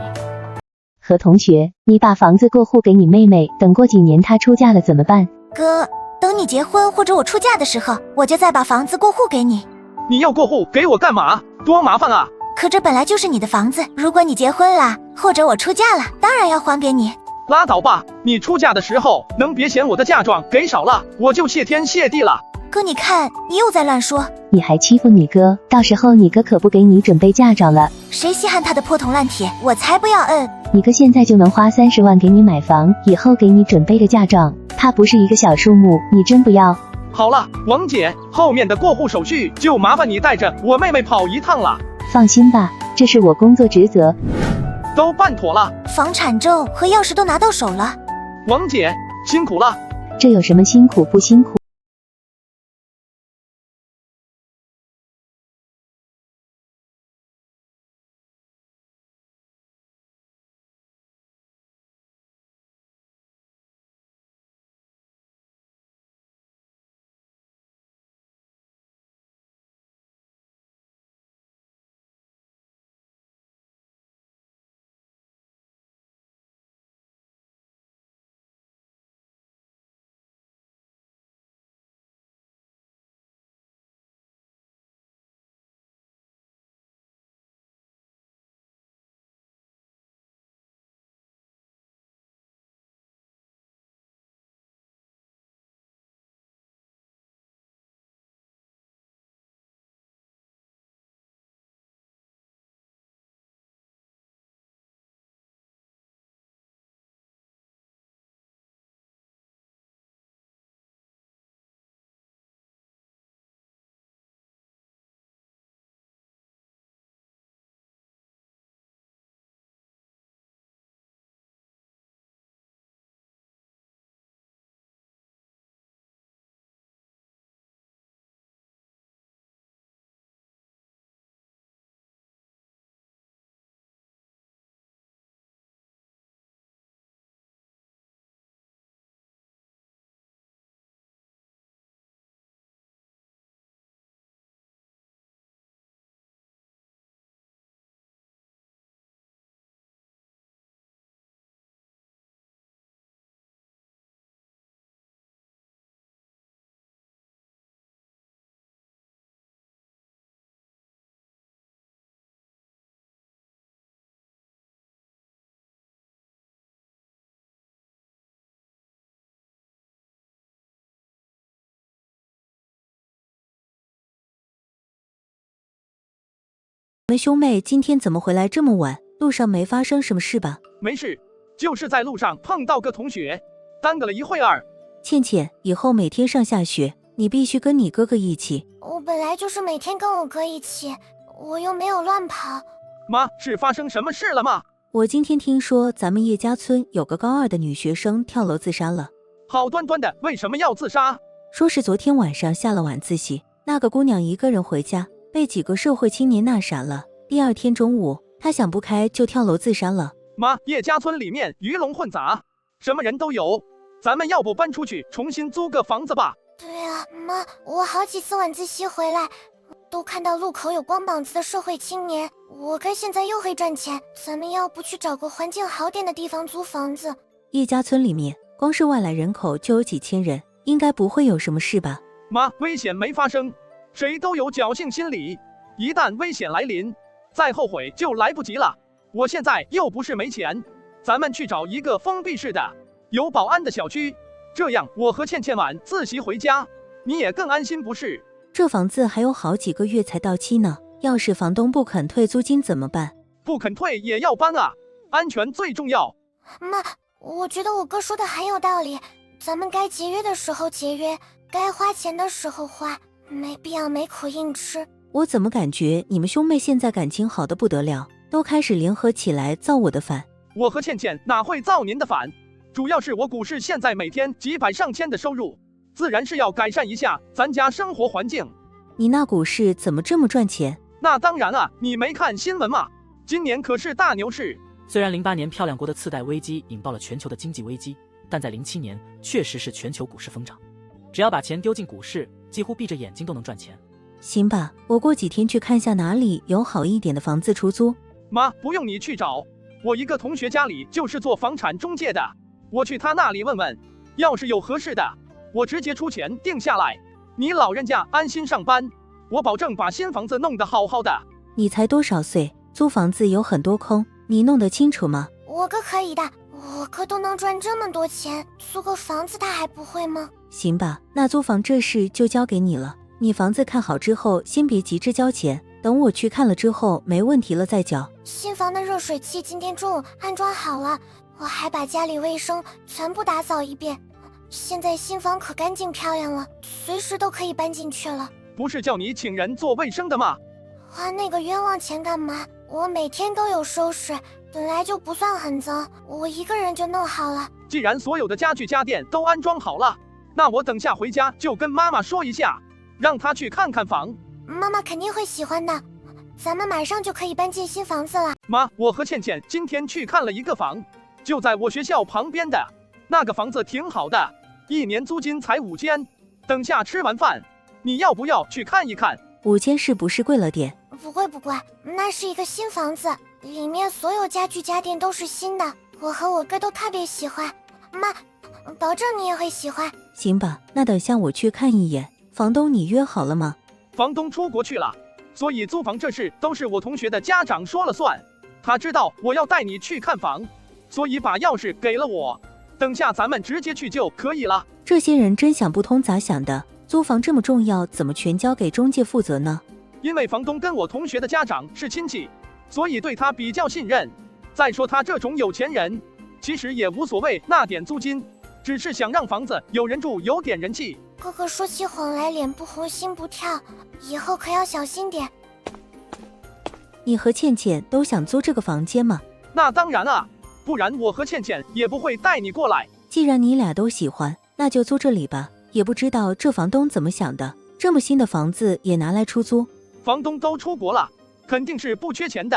何同学，你把房子过户给你妹妹，等过几年她出嫁了怎么办？哥，等你结婚或者我出嫁的时候，我就再把房子过户给你。你要过户给我干嘛？多麻烦啊！可这本来就是你的房子，如果你结婚了，或者我出嫁了，当然要还给你。拉倒吧，你出嫁的时候能别嫌我的嫁妆给少了，我就谢天谢地了。哥，你看，你又在乱说。你还欺负你哥，到时候你哥可不给你准备嫁妆了。谁稀罕他的破铜烂铁？我才不要！你哥现在就能花30万给你买房，以后给你准备个嫁妆，他不是一个小数目，你真不要？好了，王姐，后面的过户手续就麻烦你带着我妹妹跑一趟了。放心吧，这是我工作职责。都办妥了，房产证和钥匙都拿到手了。王姐，辛苦了。这有什么辛苦不辛苦？你们兄妹今天怎么回来这么晚？路上没发生什么事吧？没事，就是在路上碰到个同学，耽搁了一会儿。倩倩，以后每天上下学，你必须跟你哥哥一起。我本来就是每天跟我哥一起，我又没有乱跑。妈，是发生什么事了吗？我今天听说咱们叶家村有个高2的女学生跳楼自杀了。好端端的，为什么要自杀？说是昨天晚上下了晚自习，那个姑娘一个人回家，被几个社会青年纳傻了。第二天中午，她想不开就跳楼自杀了。妈，叶家村里面鱼龙混杂，什么人都有，咱们要不搬出去重新租个房子吧？对啊，妈，我好几次晚自习回来，都看到路口有光膀子的社会青年。我哥现在又会赚钱，咱们要不去找个环境好点的地方租房子？叶家村里面光是外来人口就有几千人，应该不会有什么事吧？妈，危险没发生，谁都有侥幸心理，一旦危险来临，再后悔就来不及了。我现在又不是没钱，咱们去找一个封闭式的有保安的小区，这样我和倩倩晚自习回家，你也更安心不是？这房子还有好几个月才到期呢，要是房东不肯退租金怎么办？不肯退也要搬啊，安全最重要。妈，我觉得我哥说的很有道理，咱们该节约的时候节约，该花钱的时候花，没必要没苦硬吃。我怎么感觉你们兄妹现在感情好得不得了，都开始联合起来造我的反？我和倩倩哪会造您的反？主要是我股市现在每天几百上千的收入，自然是要改善一下咱家生活环境。你那股市怎么这么赚钱？那当然啊，你没看新闻吗？今年可是大牛市。虽然08年漂亮国的次贷危机引爆了全球的经济危机，但在07年确实是全球股市疯涨。只要把钱丢进股市，几乎闭着眼睛都能赚钱。行吧，我过几天去看下哪里有好一点的房子出租。妈，不用你去找，我一个同学家里就是做房产中介的，我去他那里问问，要是有合适的，我直接出钱定下来。你老人家安心上班，我保证把新房子弄得好好的。你才多少岁？租房子有很多空，你弄得清楚吗？我哥可以的，我哥都能赚这么多钱，租个房子他还不会吗？行吧，那租房这事就交给你了。你房子看好之后，先别急着交钱，等我去看了之后没问题了再交。新房的热水器今天中午安装好了，我还把家里卫生全部打扫一遍。现在新房可干净漂亮了，随时都可以搬进去了。不是叫你请人做卫生的吗？花那个冤枉钱干嘛？我每天都有收拾，本来就不算很脏，我一个人就弄好了。既然所有的家具家电都安装好了，那我等下回家就跟妈妈说一下，让她去看看房。妈妈肯定会喜欢的，咱们马上就可以搬进新房子了。妈，我和倩倩今天去看了一个房，就在我学校旁边的那个房子挺好的，1年租金才5千。等下吃完饭，你要不要去看一看？5千是不是贵了点？不会不贵，那是一个新房子，里面所有家具家电都是新的，我和我哥都特别喜欢。妈，保证你也会喜欢。行吧，那等下我去看一眼。房东你约好了吗？房东出国去了，所以租房这事都是我同学的家长说了算。他知道我要带你去看房，所以把钥匙给了我，等下咱们直接去就可以了。这些人真想不通咋想的，租房这么重要，怎么全交给中介负责呢？因为房东跟我同学的家长是亲戚，所以对他比较信任。再说他这种有钱人，其实也无所谓那点租金，只是想让房子有人住，有点人气。哥哥说起谎来脸不红心不跳，以后可要小心点。你和倩倩都想租这个房间吗？那当然啊，不然我和倩倩也不会带你过来。既然你俩都喜欢，那就租这里吧。也不知道这房东怎么想的，这么新的房子也拿来出租。房东都出国了，肯定是不缺钱的。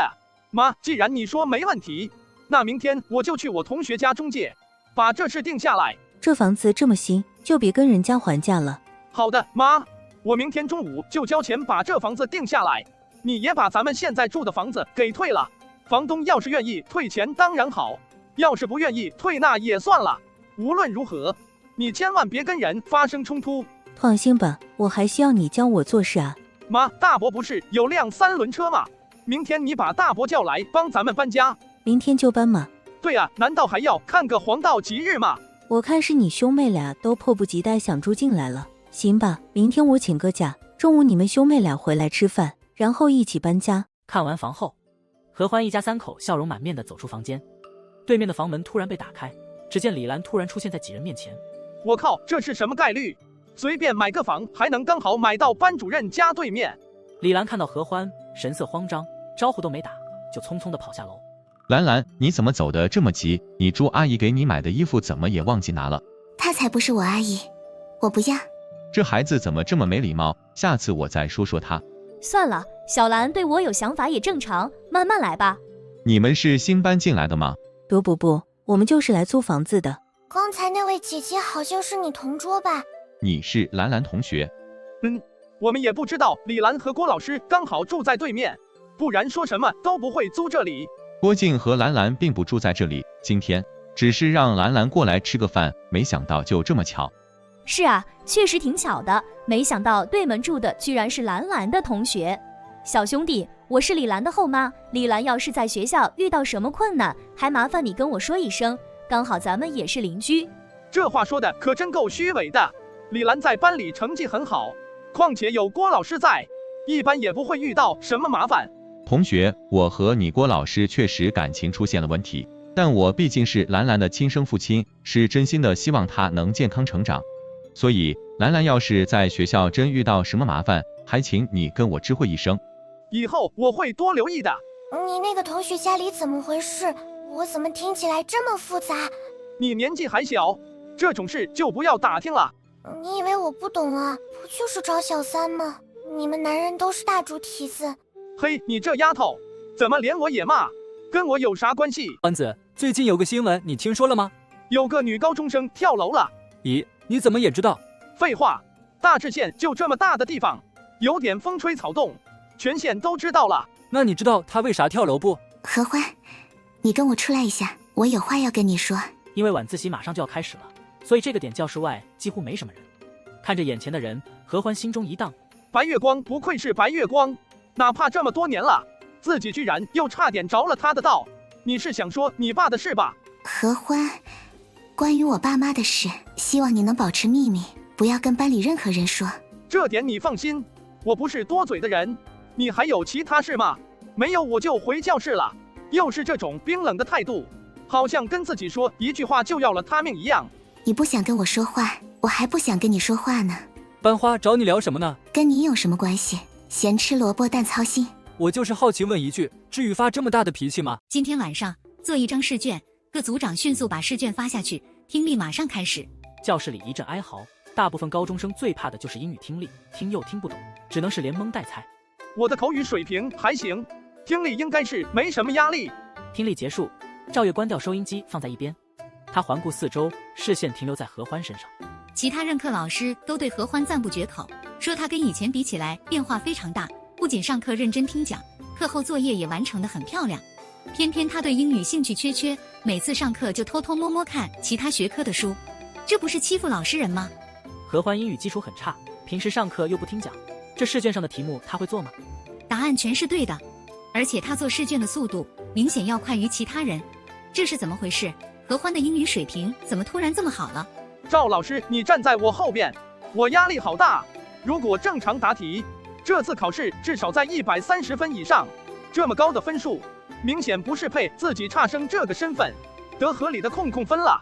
妈，既然你说没问题，那明天我就去我同学家中介，把这事定下来。这房子这么新，就别跟人家还价了。好的，妈，我明天中午就交钱把这房子定下来。你也把咱们现在住的房子给退了。房东要是愿意退钱当然好，要是不愿意退那也算了。无论如何，你千万别跟人发生冲突。放心吧，我还需要你教我做事啊。妈，大伯不是有辆3轮车吗？明天你把大伯叫来帮咱们搬家。明天就搬吗？对啊，难道还要看个黄道吉日吗？我看是你兄妹俩都迫不及待想住进来了。行吧，明天我请个假，中午你们兄妹俩回来吃饭，然后一起搬家。看完房后，何欢一家3口笑容满面地走出房间。对面的房门突然被打开，只见李兰突然出现在几人面前。我靠，这是什么概率？随便买个房还能刚好买到班主任家对面。李兰看到何欢，神色慌张，招呼都没打，就匆匆地跑下楼。兰兰，你怎么走得这么急？你朱阿姨给你买的衣服怎么也忘记拿了？她才不是我阿姨，我不要。这孩子怎么这么没礼貌？下次我再说说他。算了，小兰对我有想法也正常，慢慢来吧。你们是新搬进来的吗？不，我们就是来租房子的。刚才那位姐姐好像是你同桌吧？你是兰兰同学？我们也不知道李兰和郭老师刚好住在对面，不然说什么都不会租这里。郭靖和兰兰并不住在这里，今天只是让兰兰过来吃个饭，没想到就这么巧。是啊，确实挺巧的，没想到对门住的居然是兰兰的同学。小兄弟，我是李兰的后妈，李兰要是在学校遇到什么困难，还麻烦你跟我说一声，刚好咱们也是邻居。这话说的可真够虚伪的。李兰在班里成绩很好，况且有郭老师在，一般也不会遇到什么麻烦。同学，我和你郭老师确实感情出现了问题，但我毕竟是兰兰的亲生父亲，是真心的希望她能健康成长。所以兰兰要是在学校真遇到什么麻烦，还请你跟我知会一声。以后我会多留意的。你那个同学家里怎么回事？我怎么听起来这么复杂？你年纪还小，这种事就不要打听了。你以为我不懂啊？不就是找小三吗？你们男人都是大猪蹄子。嘿，你这丫头，怎么连我也骂？跟我有啥关系？丸子，最近有个新闻，你听说了吗？有个女高中生跳楼了。咦，你怎么也知道？废话，大治县就这么大的地方，有点风吹草动，全县都知道了。那你知道她为啥跳楼不？何欢，你跟我出来一下，我有话要跟你说。因为晚自习马上就要开始了，所以这个点教室外几乎没什么人。看着眼前的人，何欢心中一荡。白月光不愧是白月光，哪怕这么多年了，自己居然又差点着了他的道。你是想说你爸的事吧？何欢，关于我爸妈的事，希望你能保持秘密，不要跟班里任何人说。这点你放心，我不是多嘴的人。你还有其他事吗？没有我就回教室了。又是这种冰冷的态度，好像跟自己说一句话就要了他命一样。你不想跟我说话，我还不想跟你说话呢。班花找你聊什么呢？跟你有什么关系？咸吃萝卜淡操心。我就是好奇问一句，至于发这么大的脾气吗？今天晚上做一张试卷，各组长迅速把试卷发下去，听力马上开始。教室里一阵哀嚎，大部分高中生最怕的就是英语听力，听又听不懂，只能是连蒙带猜。我的口语水平还行，听力应该是没什么压力。听力结束，赵月关掉收音机放在一边，他环顾四周，视线停留在何欢身上。其他任课老师都对何欢赞不绝口，说他跟以前比起来变化非常大，不仅上课认真听讲，课后作业也完成得很漂亮。偏偏他对英语兴趣缺，每次上课就偷偷摸摸看其他学科的书，这不是欺负老实人吗？何欢英语基础很差，平时上课又不听讲，这试卷上的题目他会做吗？答案全是对的，而且他做试卷的速度明显要快于其他人，这是怎么回事？何欢的英语水平怎么突然这么好了？赵老师，你站在我后边，我压力好大。如果正常答题，这次考试至少在130分以上，这么高的分数，明显不是配自己差生这个身份，得合理的控分了。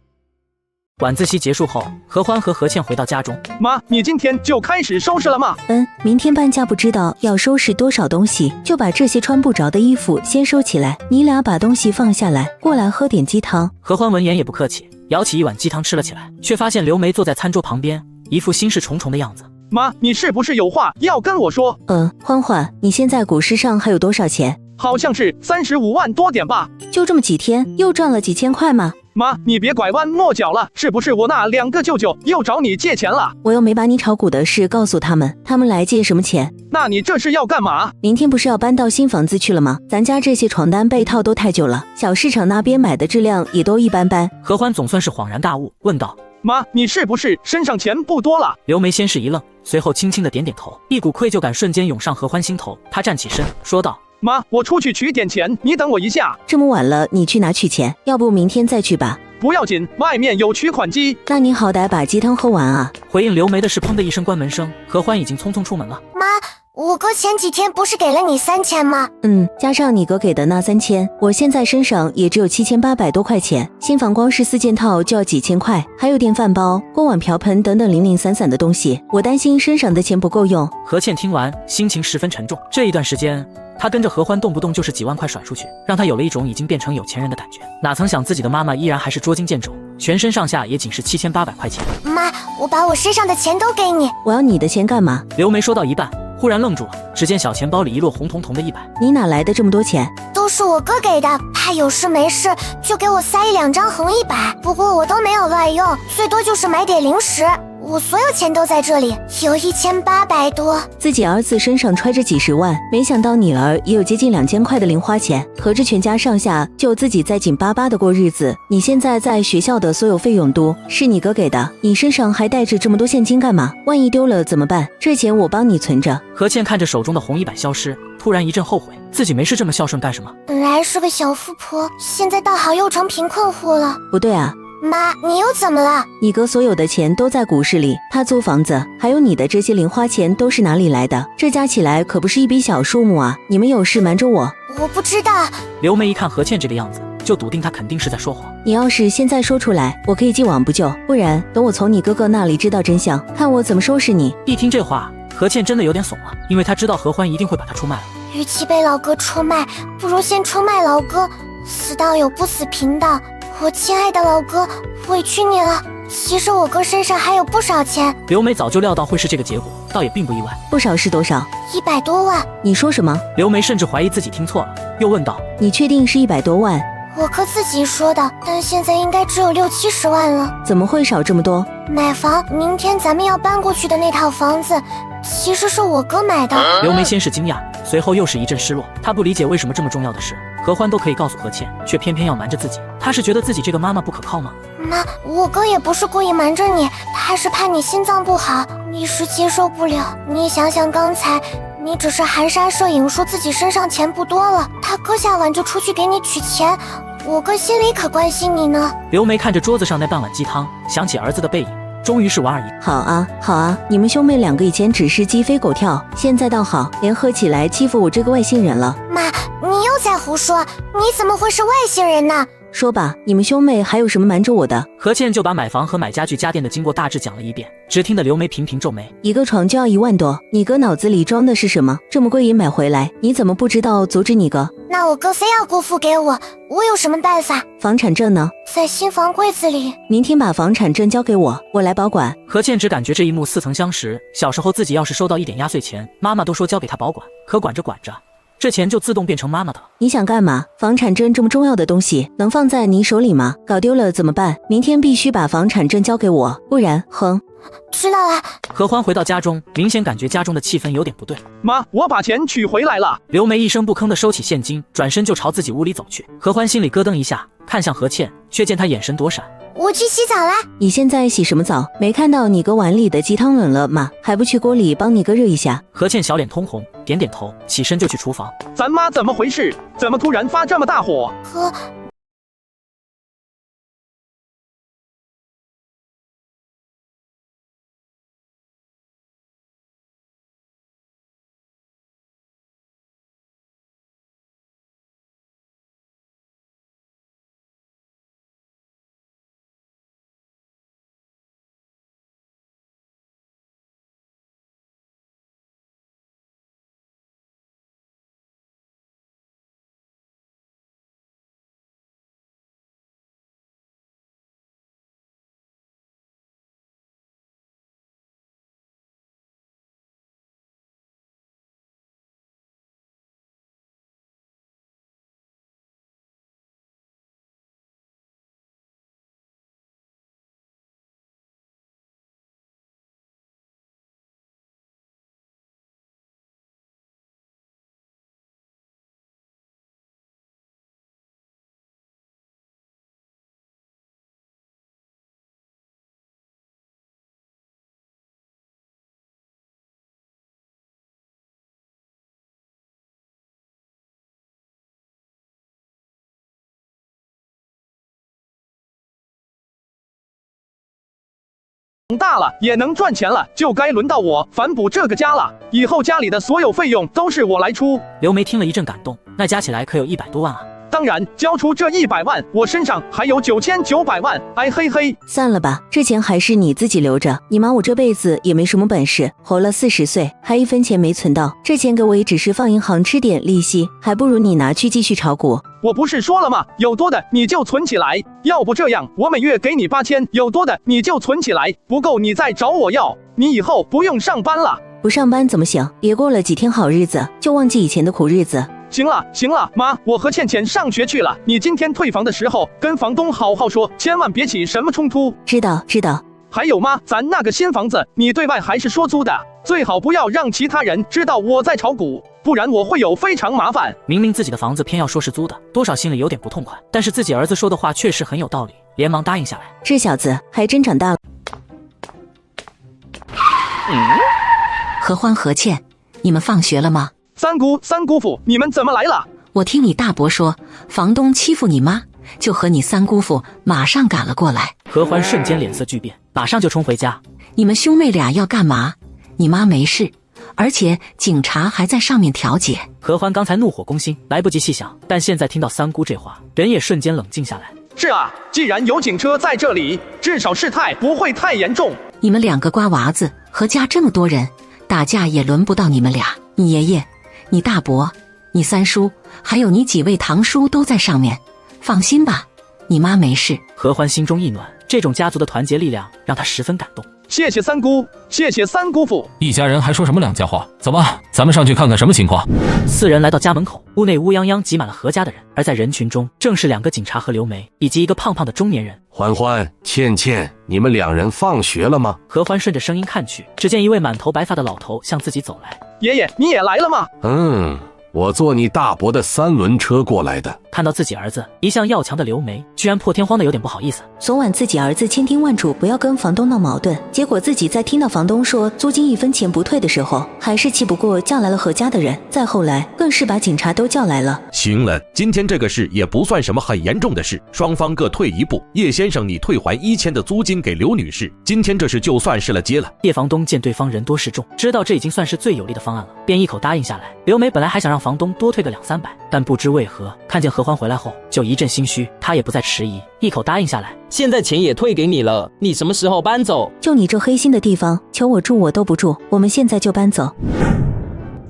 晚自习结束后，何欢和何倩回到家中。妈，你今天就开始收拾了吗？明天搬家不知道要收拾多少东西，就把这些穿不着的衣服先收起来。你俩把东西放下来，过来喝点鸡汤。何欢闻言也不客气，舀起一碗鸡汤吃了起来，却发现刘梅坐在餐桌旁边，一副心事重重的样子。妈，你是不是有话要跟我说？欢欢，你现在股市上还有多少钱？好像是35万多点吧。就这么几天，又赚了几千块吗？妈，你别拐弯抹角了，是不是我那2个舅舅又找你借钱了？我又没把你炒股的事告诉他们，他们来借什么钱？那你这是要干嘛？明天不是要搬到新房子去了吗？咱家这些床单被套都太久了，小市场那边买的质量也都一般般。何欢总算是恍然大悟，问道：妈，你是不是身上钱不多了？刘梅先是一愣，随后轻轻的点点头，一股愧疚感瞬间涌上何欢心头。她站起身说道：妈，我出去取点钱，你等我一下。这么晚了，你去哪取钱？要不明天再去吧。不要紧，外面有取款机。那你好歹把鸡汤喝完啊。回应刘梅的是砰的一声关门声，何欢已经匆匆出门了。妈，我哥前几天不是给了你3000吗？加上你哥给的那3000，我现在身上也只有7800多块钱。新房光是4件套就要几千块，还有电饭煲、锅碗瓢盆等等零零散散的东西，我担心身上的钱不够用。何倩听完，心情十分沉重。这一段时间，她跟着何欢动不动就是几万块甩出去，让她有了一种已经变成有钱人的感觉。哪曾想自己的妈妈依然还是捉襟见肘，全身上下也仅是7800块钱。妈，我把我身上的钱都给你。我要你的钱干嘛？刘梅说到一半，忽然愣住了，只见小钱包里一摞红彤彤的100。你哪来的这么多钱？都是我哥给的，他有事没事就给我塞1-2张横100，不过我都没有乱用，最多就是买点零食。我所有钱都在这里，有1800多。自己儿子身上揣着几十万，没想到你儿也有接近2000块的零花钱，合着全家上下就自己在紧巴巴的过日子。你现在在学校的所有费用都是你哥给的，你身上还带着这么多现金干嘛？万一丢了怎么办？这钱我帮你存着。何倩看着手中的红100消失，突然一阵后悔，自己没事这么孝顺干什么？本来是个小富婆，现在倒好又成贫困户了。不对啊，妈，你又怎么了？你哥所有的钱都在股市里，他租房子，还有你的这些零花钱都是哪里来的？这加起来可不是一笔小数目啊！你们有事瞒着我？我不知道。刘梅一看何倩这个样子，就笃定她肯定是在说谎。你要是现在说出来，我可以既往不咎；不然，等我从你哥哥那里知道真相，看我怎么收拾你。一听这话，何倩真的有点怂了，因为她知道何欢一定会把她出卖了。与其被老哥出卖，不如先出卖老哥，死道友不死贫道。我亲爱的老哥，委屈你了。其实我哥身上还有不少钱。刘梅早就料到会是这个结果，倒也并不意外。不少是多少？100多万。你说什么？刘梅甚至怀疑自己听错了，又问道：你确定是100多万？我哥自己说的，但现在应该只有60、70万了。怎么会少这么多？买房，明天咱们要搬过去的那套房子，其实是我哥买的。刘梅先是惊讶，随后又是一阵失落。她不理解为什么这么重要的事，何欢都可以告诉何倩，却偏偏要瞒着自己。她是觉得自己这个妈妈不可靠吗？妈，我哥也不是故意瞒着你，他是怕你心脏不好，一时接受不了。你想想刚才，你只是含沙射影说自己身上钱不多了，他哥下晚就出去给你取钱，我哥心里可关心你呢。刘梅看着桌子上那半碗鸡汤，想起儿子的背影，终于是莞尔一。好啊，好啊，你们兄妹两个以前只是鸡飞狗跳，现在倒好，联合起来欺负我这个外星人了。妈，你又在胡说，你怎么会是外星人呢？说吧，你们兄妹还有什么瞒着我的？何倩就把买房和买家具家电的经过大致讲了一遍，只听得刘梅频频皱眉。一个床就要1万多，你哥脑子里装的是什么？这么贵也买回来，你怎么不知道阻止你哥？那我哥非要过付给我，我有什么办法？房产证呢？在新房柜子里。明天把房产证交给我，我来保管。何倩只感觉这一幕似曾相识，小时候自己要是收到一点压岁钱，妈妈都说交给她保管，可管着管着，这钱就自动变成妈妈的了。你想干嘛？房产证这么重要的东西，能放在你手里吗？搞丢了怎么办？明天必须把房产证交给我，不然，哼。知道了。何欢回到家中，明显感觉家中的气氛有点不对。妈，我把钱取回来了。刘梅一声不吭地收起现金，转身就朝自己屋里走去。何欢心里咯噔一下，看向何倩，却见她眼神躲闪。我去洗澡啦。你现在洗什么澡？没看到你哥碗里的鸡汤冷了吗？还不去锅里帮你哥热一下？何倩小脸通红，点点头，起身就去厨房。咱妈怎么回事？怎么突然发这么大火？长大了也能赚钱了，就该轮到我反哺这个家了。以后家里的所有费用都是我来出。刘梅听了一阵感动，那加起来可有100多万啊！当然，交出这100万，我身上还有9900万。哎嘿嘿，算了吧，这钱还是你自己留着。你妈我这辈子也没什么本事，活了40岁还1分钱没存到，这钱给我也只是放银行吃点利息，还不如你拿去继续炒股。我不是说了吗？有多的你就存起来，要不这样，我每月给你8000，有多的你就存起来，不够你再找我要。你以后不用上班了。不上班怎么行？别过了几天好日子，就忘记以前的苦日子。行了，妈，我和倩倩上学去了。你今天退房的时候，跟房东好好说，千万别起什么冲突。知道。还有妈，咱那个新房子，你对外还是说租的，最好不要让其他人知道我在炒股，不然我会有非常麻烦。明明自己的房子偏要说是租的，多少心里有点不痛快，但是自己儿子说的话确实很有道理，连忙答应下来。这小子还真长大了。何欢、何倩，你们放学了吗？三姑父，你们怎么来了？我听你大伯说，房东欺负你妈，就和你三姑父马上赶了过来。何欢瞬间脸色巨变，马上就冲回家。你们兄妹俩要干嘛？你妈没事，而且警察还在上面调解。何欢刚才怒火攻心，来不及细想，但现在听到三姑这话，人也瞬间冷静下来。是啊，既然有警车在这里，至少事态不会太严重。你们两个瓜娃子，何家这么多人，打架也轮不到你们俩。你爷爷、你大伯、你三叔，还有你几位堂叔都在上面，放心吧，你妈没事。何欢心中一暖，这种家族的团结力量让他十分感动。谢谢三姑，谢谢三姑父。一家人还说什么两家话？走吧，咱们上去看看什么情况。四人来到家门口，屋内乌泱泱挤满了何家的人，而在人群中正是2个警察和刘梅，以及一个胖胖的中年人。欢欢、倩倩，你们2人放学了吗？何欢顺着声音看去，只见一位满头白发的老头向自己走来。爷爷，你也来了吗？我坐你大伯的3轮车过来的。看到自己儿子，一向要强的刘梅居然破天荒的有点不好意思。昨晚自己儿子千叮万嘱不要跟房东闹矛盾，结果自己在听到房东说租金1分钱不退的时候，还是气不过叫来了何家的人，再后来更是把警察都叫来了。行了，今天这个事也不算什么很严重的事，双方各退一步。叶先生，你退还1000的租金给刘女士，今天这事就算是了结了。叶房东见对方人多势众，知道这已经算是最有利的方案了，便一口答应下来。刘梅本来还想让房东多退个200-300，但不知为何看见何欢回来后就一阵心虚，他也不再迟疑，一口答应下来。现在钱也退给你了，你什么时候搬走？就你这黑心的地方，求我住我都不住，我们现在就搬走。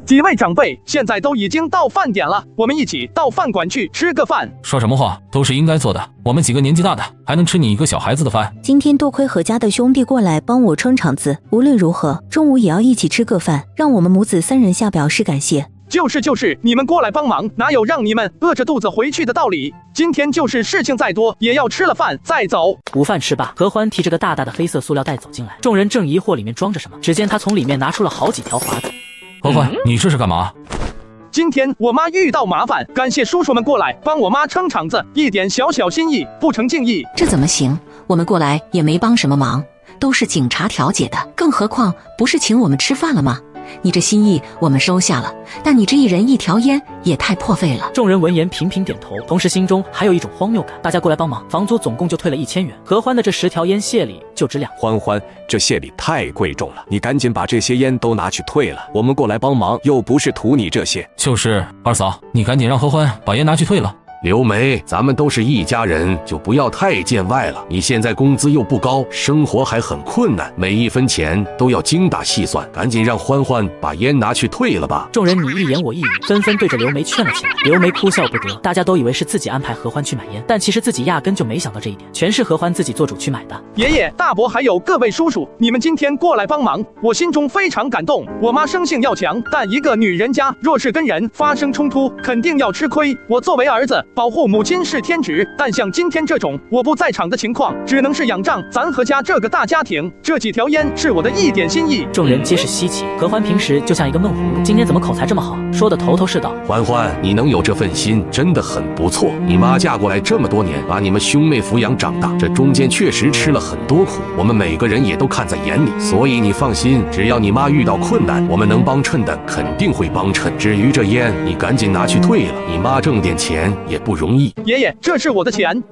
几位长辈，现在都已经到饭点了，我们一起到饭馆去吃个饭。说什么话，都是应该做的。我们几个年纪大的，还能吃你一个小孩子的饭？今天多亏何家的兄弟过来帮我撑场子，无论如何，中午也要一起吃个饭，让我们母子3人下表示感谢。就是，你们过来帮忙，哪有让你们饿着肚子回去的道理？今天就是事情再多，也要吃了饭再走。午饭吃罢，何欢提着个大大的黑色塑料袋走进来，众人正疑惑里面装着什么，只见他从里面拿出了好几条华子。何欢，你这是干嘛？今天我妈遇到麻烦，感谢叔叔们过来帮我妈撑场子，一点小小心意，不成敬意。这怎么行？我们过来也没帮什么忙，都是警察调解的，更何况不是请我们吃饭了吗？你这心意我们收下了，但你这一人1条烟也太破费了。众人闻言频频点头，同时心中还有一种荒谬感。大家过来帮忙，房租总共就退了1000元，何欢的这10条烟谢礼就值2。欢欢，这谢礼太贵重了，你赶紧把这些烟都拿去退了。我们过来帮忙，又不是图你这些。就是二嫂，你赶紧让何欢把烟拿去退了。刘梅，咱们都是一家人，就不要太见外了。你现在工资又不高，生活还很困难，每1分钱都要精打细算，赶紧让欢欢把烟拿去退了吧。众人你一言我一语，纷纷对着刘梅劝了起来。刘梅哭笑不得，大家都以为是自己安排何欢去买烟，但其实自己压根就没想到这一点，全是何欢自己做主去买的。爷爷、大伯还有各位叔叔，你们今天过来帮忙，我心中非常感动。我妈生性要强，但一个女人家若是跟人发生冲突，肯定要吃亏。我作为儿子，保护母亲是天职，但像今天这种我不在场的情况，只能是仰仗咱何家这个大家庭。这几条烟是我的一点心意。众人皆是稀奇，何欢平时就像一个闷葫芦，今天怎么口才这么好，说的头头是道。欢欢，你能有这份心真的很不错。你妈嫁过来这么多年，把你们兄妹抚养长大，这中间确实吃了很多苦，我们每个人也都看在眼里。所以你放心，只要你妈遇到困难，我们能帮衬的肯定会帮衬。至于这烟，你赶紧拿去退了，你妈挣点钱也不容易。爷爷，这是我的钱。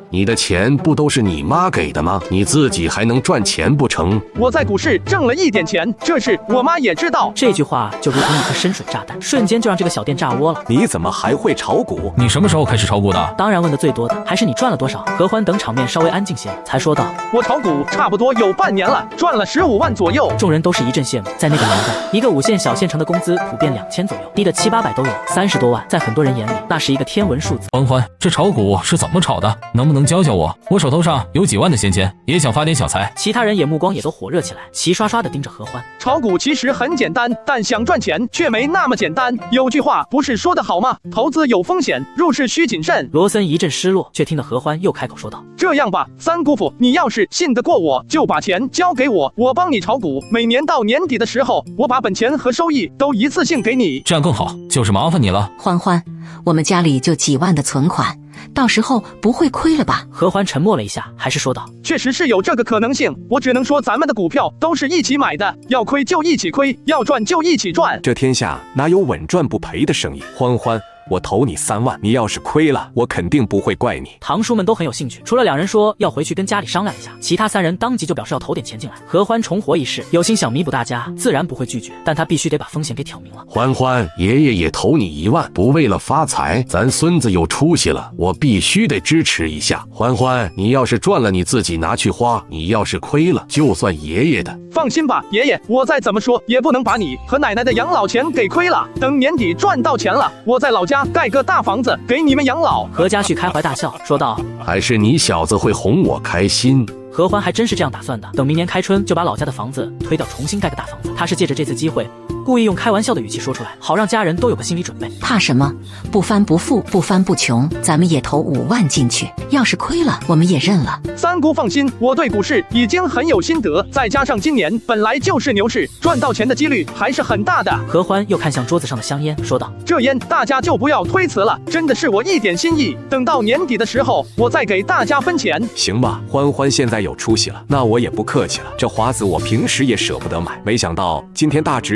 你的钱不都是你妈给的吗？你自己还能赚钱不成？我在股市挣了1点钱，这事我妈也知道。这句话就如同一颗深水炸弹，瞬间就让这个小店炸窝了。你怎么还会炒股？你什么时候开始炒股的？当然问的最多的还是你赚了多少。何欢等场面稍微安静些，才说道：我炒股差不多有半年了，赚了15万左右。众人都是一阵羡慕，在那个年代，一个5线小县城的工资普遍2000左右，低的700-800都有，30多万在很多人眼里那是一个天文数字。欢欢，这炒股是怎么炒的？能不能教教我？我手头上有几万的闲钱，也想发点小财。其他人也目光也都火热起来，齐刷刷的盯着何欢。炒股其实很简单，但想赚钱却没那么简单。有句话不是说得好吗？投资有风险，入市需谨慎。罗森一阵失落，却听得何欢又开口说道：这样吧，三姑父，你要是信得过我，就把钱交给我，我帮你炒股，每年到年底的时候，我把本钱和收益都一次性给你。这样更好，就是麻烦你了。欢欢，我们家里就几万的存款，到时候不会亏了吧？何欢沉默了一下，还是说道：确实是有这个可能性，我只能说咱们的股票都是一起买的，要亏就一起亏，要赚就一起赚。这天下哪有稳赚不赔的生意？欢欢，我投你3万，你要是亏了，我肯定不会怪你。堂叔们都很有兴趣，除了2人说要回去跟家里商量一下，其他3人当即就表示要投点钱进来。合欢重活一事，有心想弥补大家，自然不会拒绝，但他必须得把风险给挑明了。欢欢，爷爷也投你1万，不为了发财，咱孙子有出息了，我必须得支持一下。欢欢，你要是赚了你自己拿去花，你要是亏了，就算爷爷的。放心吧，爷爷，我再怎么说也不能把你和奶奶的养老钱给亏了。等年底赚到钱了，我在老家盖个大房子给你们养老。何家旭开怀大笑说道：还是你小子会哄我开心。合欢还真是这样打算的，等明年开春就把老家的房子推掉，重新盖个大房子。他是借着这次机会，故意用开玩笑的语气说出来，好让家人都有个心理准备。怕什么？不翻不覆，不翻不穷，咱们也投5万进去，要是亏了，我们也认了。三姑放心，我对股市已经很有心得，再加上今年本来就是牛市，赚到钱的几率还是很大的。合欢又看向桌子上的香烟，说道：这烟大家就不要推辞了，真的是我一点心意，等到年底的时候，我再给大家分钱。行吧，欢欢现在有出息了，那我也不客气了。这华子我平时也舍不得买，没想到今天大值。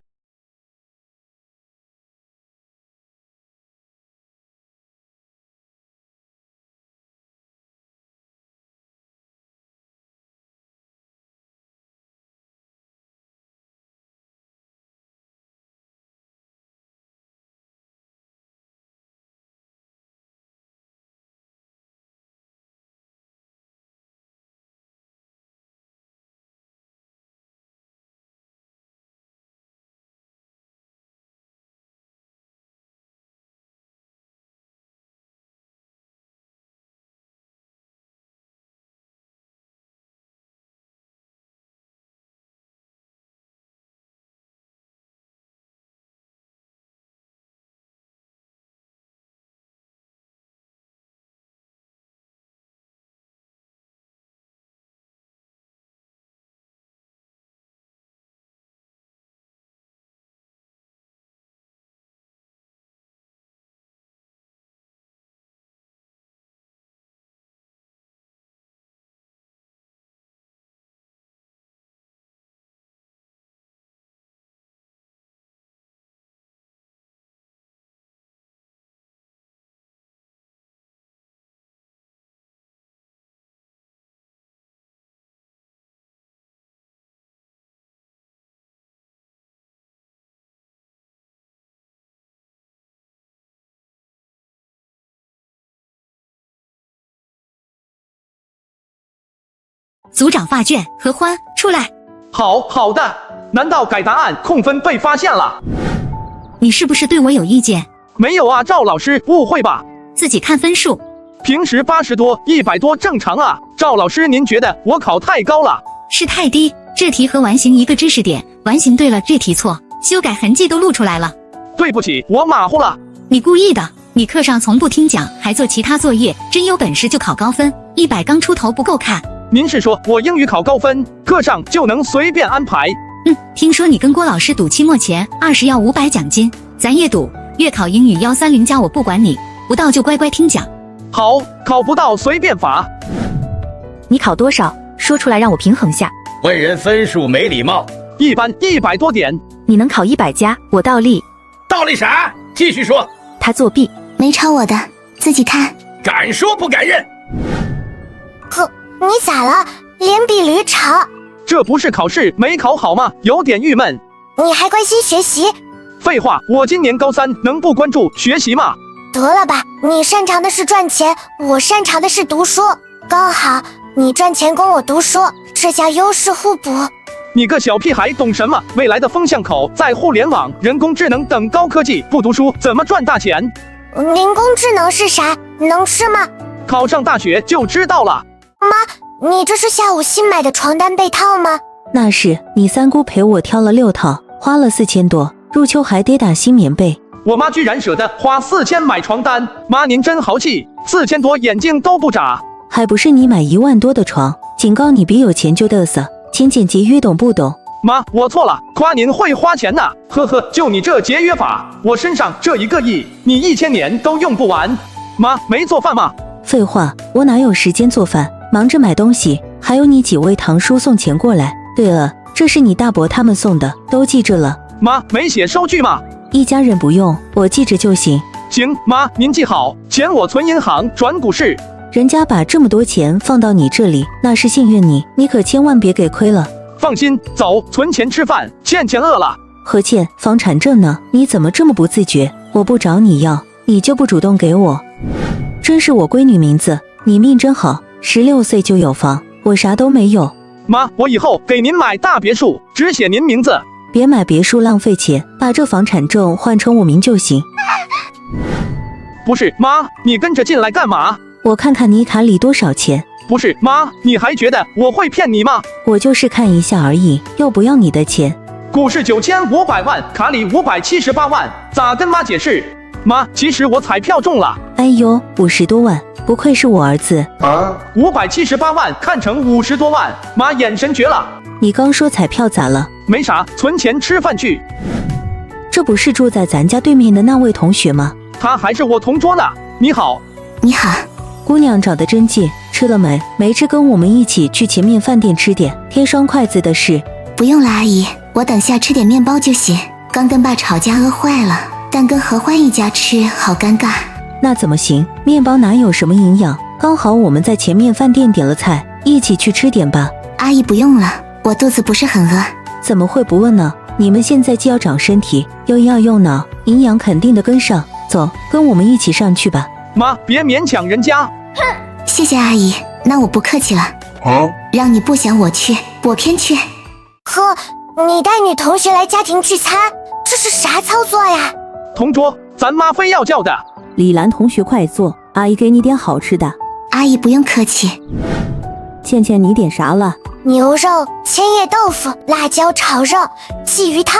组长发卷，合欢出来。好的，难道改答案控分被发现了？你是不是对我有意见？没有啊，赵老师，误会吧？自己看分数，平时80多、100多正常啊。赵老师，您觉得我考太高了？是太低。这题和完形一个知识点，完形对了，这题错，修改痕迹都录出来了。对不起，我马虎了。你故意的。你课上从不听讲，还做其他作业，真有本事就考高分，100刚出头不够看。您是说我英语考高分，课上就能随便安排？听说你跟郭老师赌期末前20要500奖金，咱也赌，月考英语130加，我不管你，不到就乖乖听讲。好，考不到随便罚。你考多少？说出来让我平衡下。问人分数没礼貌。一般100多点。你能考100加，我倒立。倒立啥？继续说。他作弊，没抄我的，自己看。敢说不敢认。你咋了？脸比驴长。这不是考试没考好吗？有点郁闷。你还关心学习？废话，我今年高3，能不关注学习吗？得了吧，你擅长的是赚钱，我擅长的是读书，刚好你赚钱供我读书，这叫优势互补。你个小屁孩懂什么？未来的风向口在互联网、人工智能等高科技，不读书怎么赚大钱？人工智能是啥？能吃吗？考上大学就知道了。妈，你这是下午新买的床单被套吗？那是，你三姑陪我挑了6套，花了4000多，入秋还得打新棉被。我妈居然舍得花4000买床单，妈您真豪气，4000多眼睛都不眨。还不是你买1万多的床，警告你别有钱就嘚瑟，勤俭节约懂不懂？妈，我错了，夸您会花钱呐，呵呵，就你这节约法，我身上这1个亿，你1000年都用不完。妈，没做饭吗？废话，我哪有时间做饭，忙着买东西。还有你几位堂叔送钱过来。对了，这是你大伯他们送的，都记着了。妈，没写收据吗？一家人不用，我记着就行。行，妈，您记好，钱我存银行，转股市。人家把这么多钱放到你这里，那是信任你，你可千万别给亏了。放心，走，存钱吃饭，倩倩饿了。何倩，房产证呢？你怎么这么不自觉？我不找你要，你就不主动给我。真是我闺女名字，你命真好，16岁就有房，我啥都没有。妈，我以后给您买大别墅，只写您名字。别买别墅浪费钱，把这房产证换成我名就行。不是，妈，你跟着进来干嘛？我看看你卡里多少钱。不是，妈，你还觉得我会骗你吗？我就是看一下而已，又不要你的钱。股市9500万，卡里578万，咋跟妈解释？妈，其实我彩票中了。哎呦，50多万，不愧是我儿子啊！578万看成50多万，妈眼神绝了。你刚说彩票咋了？没啥，存钱吃饭去。这不是住在咱家对面的那位同学吗？他还是我同桌呢。你好。你好。姑娘长得真贱，吃了没？没吃跟我们一起去前面饭店吃点，添双筷子的事。不用了，阿姨，我等下吃点面包就行。刚跟爸吵架饿坏了，但跟何欢一家吃好尴尬。那怎么行？面包哪有什么营养？刚好我们在前面饭店点了菜，一起去吃点吧。阿姨不用了，我肚子不是很饿。怎么会不饿呢？你们现在既要长身体，又要用脑，营养肯定的跟上。走，跟我们一起上去吧。妈，别勉强人家。哼，谢谢阿姨，那我不客气了。让你不想我去，我偏去。呵，你带女同学来家庭聚餐，这是啥操作呀？同桌，咱妈非要叫的。李兰同学快坐，阿姨给你点好吃的。阿姨不用客气。倩倩，你点啥了？牛肉、千叶豆腐、辣椒炒肉、鲫鱼汤。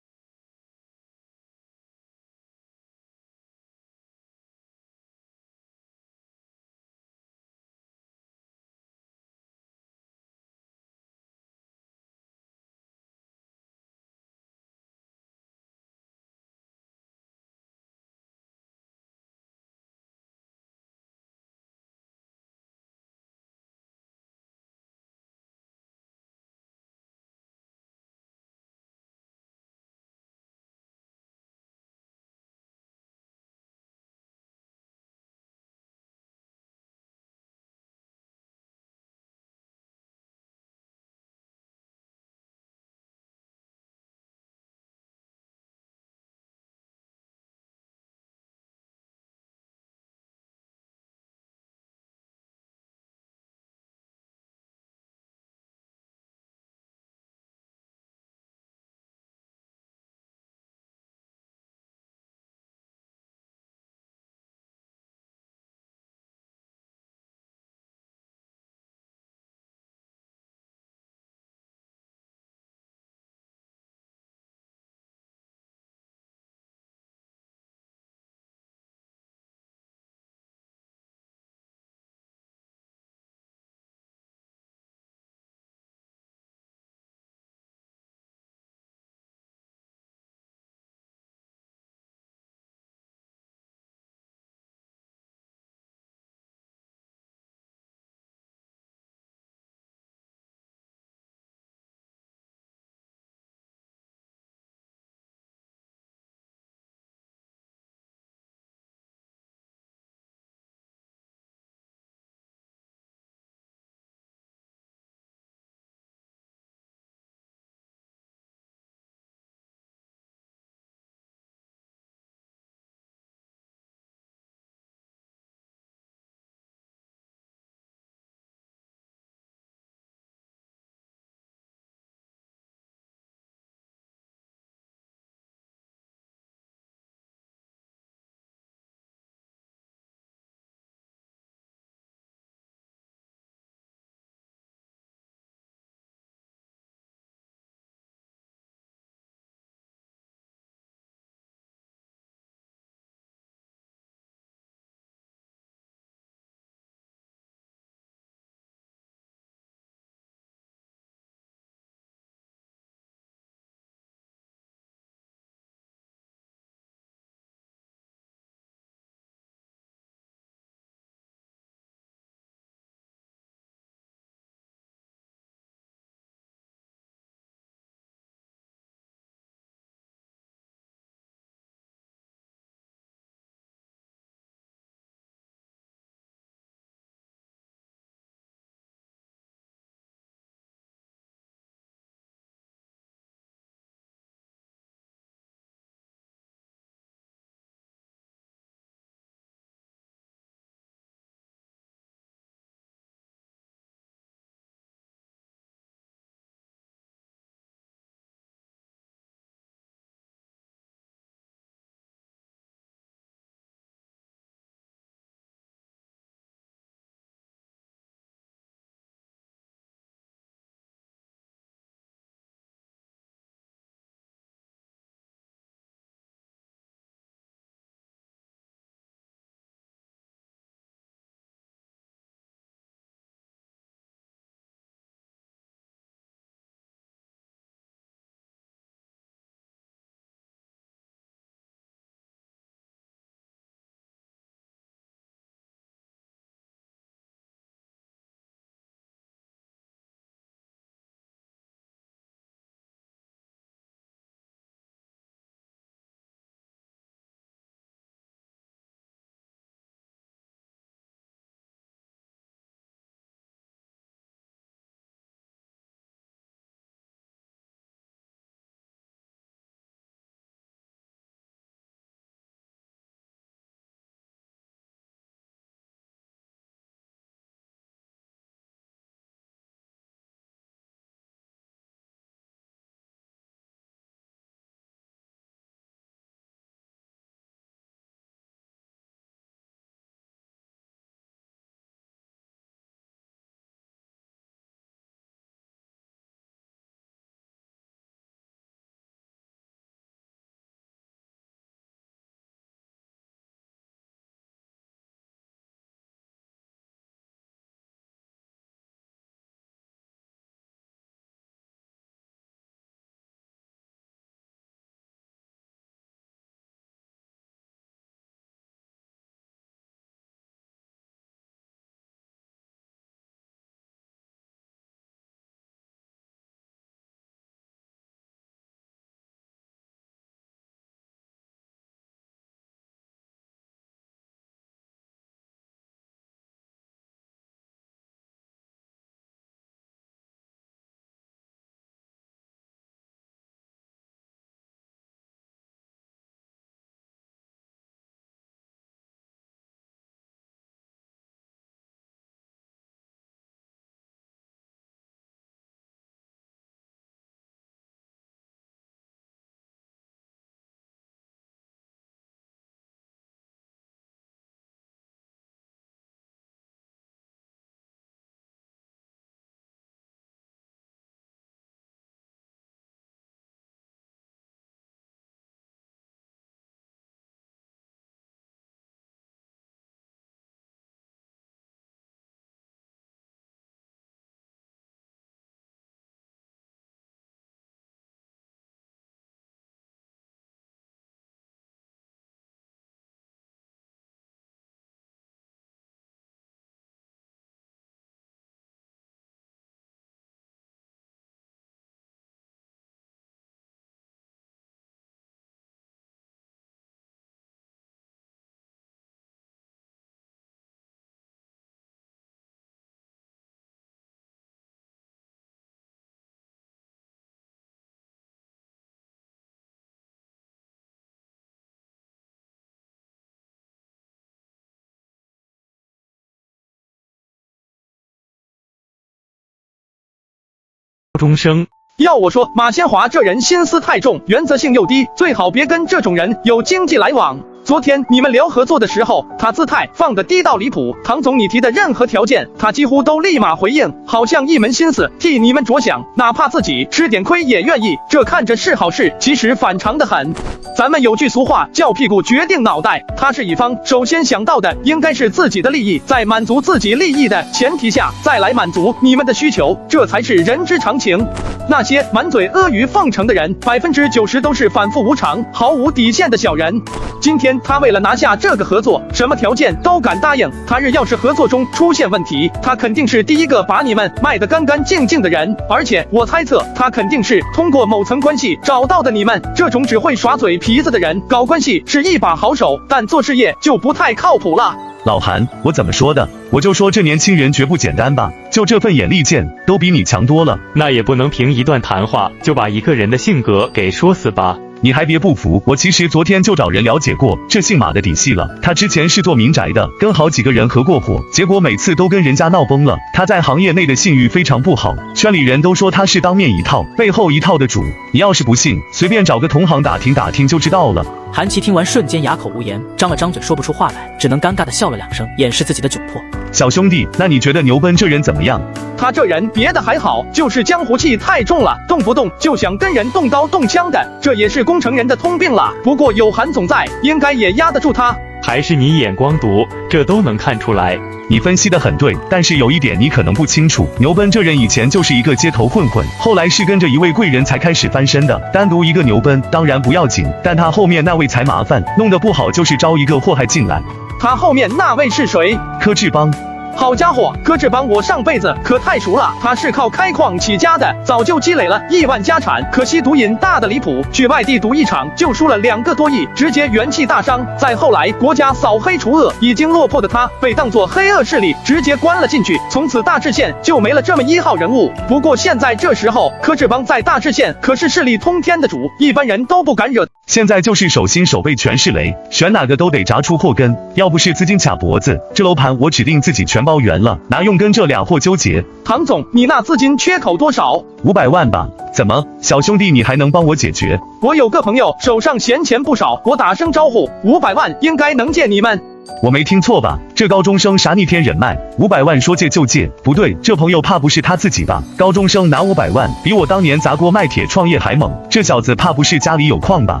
中生。要我说，马先华这人心思太重，原则性又低，最好别跟这种人有经济来往。昨天你们聊合作的时候，他姿态放得低到离谱。唐总，你提的任何条件，他几乎都立马回应，好像一门心思替你们着想，哪怕自己吃点亏也愿意。这看着是好事，其实反常的很。咱们有句俗话叫屁股决定脑袋，他是乙方，首先想到的应该是自己的利益，在满足自己利益的前提下，再来满足你们的需求，这才是人之常情。那些满嘴阿谀奉承的人，90%都是反复无常、毫无底线的小人。今天他为了拿下这个合作，什么条件都敢答应。他日要是合作中出现问题，他肯定是第一个把你们卖得干干净净的人。而且我猜测，他肯定是通过某层关系找到的你们。这种只会耍嘴皮子的人，搞关系是一把好手，但做事业就不太靠谱了。老韩，我怎么说的？我就说这年轻人绝不简单吧，就这份眼力见，都比你强多了。那也不能凭一段谈话就把一个人的性格给说死吧。你还别不服，我其实昨天就找人了解过这姓马的底细了。他之前是做民宅的，跟好几个人合过伙，结果每次都跟人家闹崩了。他在行业内的信誉非常不好，圈里人都说他是当面一套背后一套的主。你要是不信，随便找个同行打听打听就知道了。韩琦听完瞬间哑口无言，张了张嘴说不出话来，只能尴尬地笑了2声，掩饰自己的窘迫。小兄弟，那你觉得牛奔这人怎么样？他这人别的还好，就是江湖气太重了，动不动就想跟人动刀动枪的，这也是工程人的通病了。不过有韩总在，应该也压得住他。还是你眼光毒，这都能看出来。你分析得很对，但是有一点你可能不清楚，牛奔这人以前就是一个街头混混，后来是跟着一位贵人才开始翻身的。单独一个牛奔当然不要紧，但他后面那位才麻烦，弄得不好就是招一个祸害进来。他后面那位是谁？柯志邦。好家伙，柯志邦我上辈子可太熟了，他是靠开矿起家的，早就积累了亿万家产，可惜毒瘾大的离谱，去外地赌一场就输了2个多亿，直接元气大伤。再后来国家扫黑除恶，已经落魄的他被当作黑恶势力直接关了进去，从此大治县就没了这么1号人物。不过现在这时候，柯志邦在大治县可是势力通天的主，一般人都不敢惹。现在就是手心手背全是雷，选哪个都得砸出祸根，要不是资金卡脖子，这楼盘我指定自己全包圆了，哪用跟这俩货纠结？唐总，你那资金缺口多少？500万吧。怎么，小兄弟你还能帮我解决？我有个朋友手上闲钱不少，我打声招呼，500万应该能借你们。我没听错吧？这高中生啥逆天人脉？500万说借就借？不对，这朋友怕不是他自己吧？高中生拿500万，比我当年砸锅卖铁创业还猛。这小子怕不是家里有矿吧？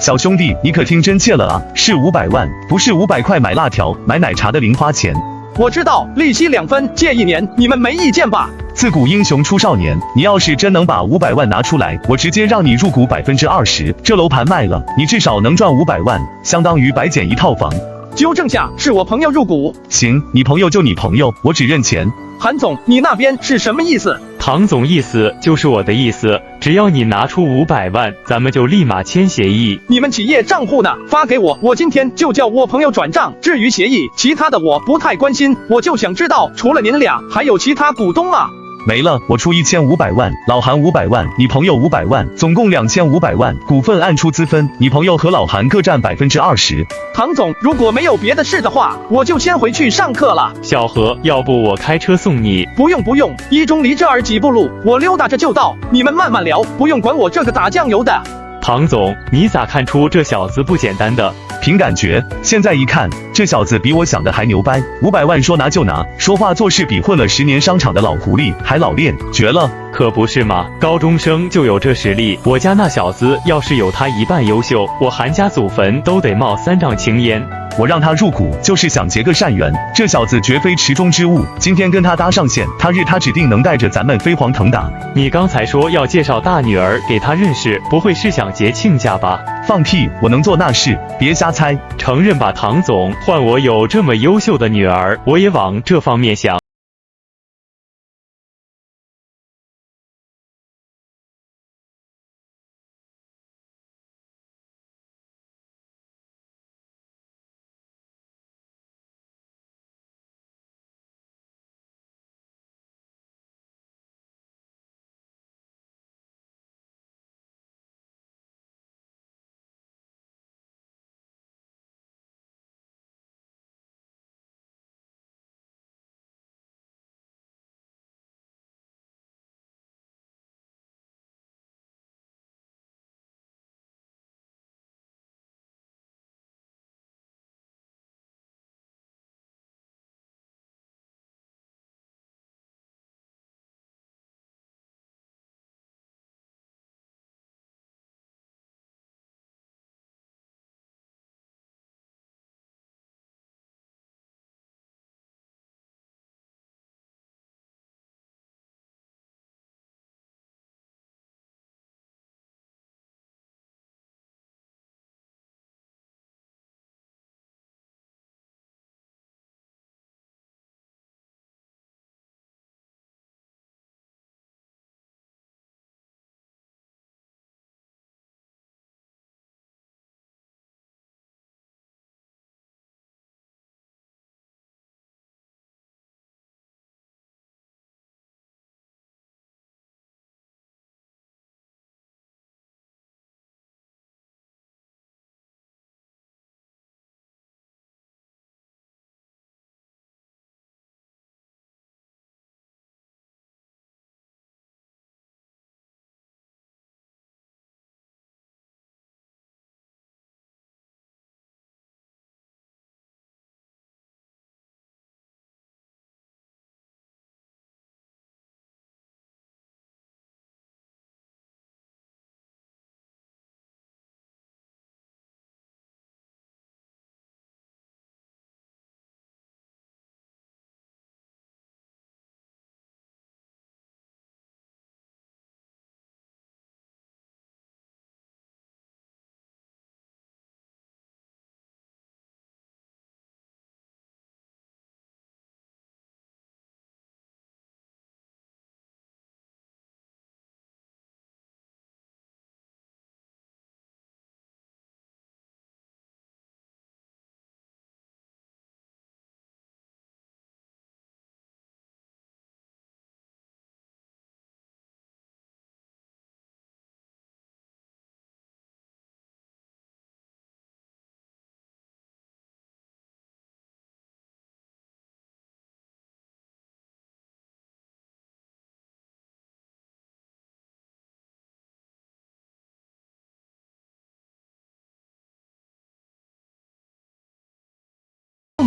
小兄弟，你可听真切了啊！是500万，不是500块买辣条、买奶茶的零花钱。我知道，利息2分，借1年，你们没意见吧？自古英雄出少年，你要是真能把500万拿出来，我直接让你入股20%，这楼盘卖了，你至少能赚500万，相当于白捡1套房。纠正下，是我朋友入股。行，你朋友就你朋友，我只认钱。韩总，你那边是什么意思？唐总意思就是我的意思，只要你拿出500万，咱们就立马签协议。你们企业账户呢？发给我，我今天就叫我朋友转账。至于协议，其他的我不太关心，我就想知道，除了您俩，还有其他股东啊？没了，我出1500万，老韩500万，你朋友500万，总共2500万，股份按出资分，你朋友和老韩各占20%。唐总，如果没有别的事的话，我就先回去上课了。小何，要不我开车送你？不用，1中离这儿几步路，我溜达着就到。你们慢慢聊，不用管我这个打酱油的。唐总，你咋看出这小子不简单的？凭感觉，现在一看，这小子比我想的还牛掰。500万说拿就拿，说话做事比混了10年商场的老狐狸还老练，绝了！可不是嘛，高中生就有这实力，我家那小子要是有他1半优秀，我韩家祖坟都得冒3丈青烟。我让他入股，就是想结个善缘。这小子绝非池中之物，今天跟他搭上线，他指定能带着咱们飞黄腾达。你刚才说要介绍大女儿给他认识，不会是想结亲家吧？放屁，我能做那事，别瞎猜。承认吧，唐总，换我有这么优秀的女儿，我也往这方面想。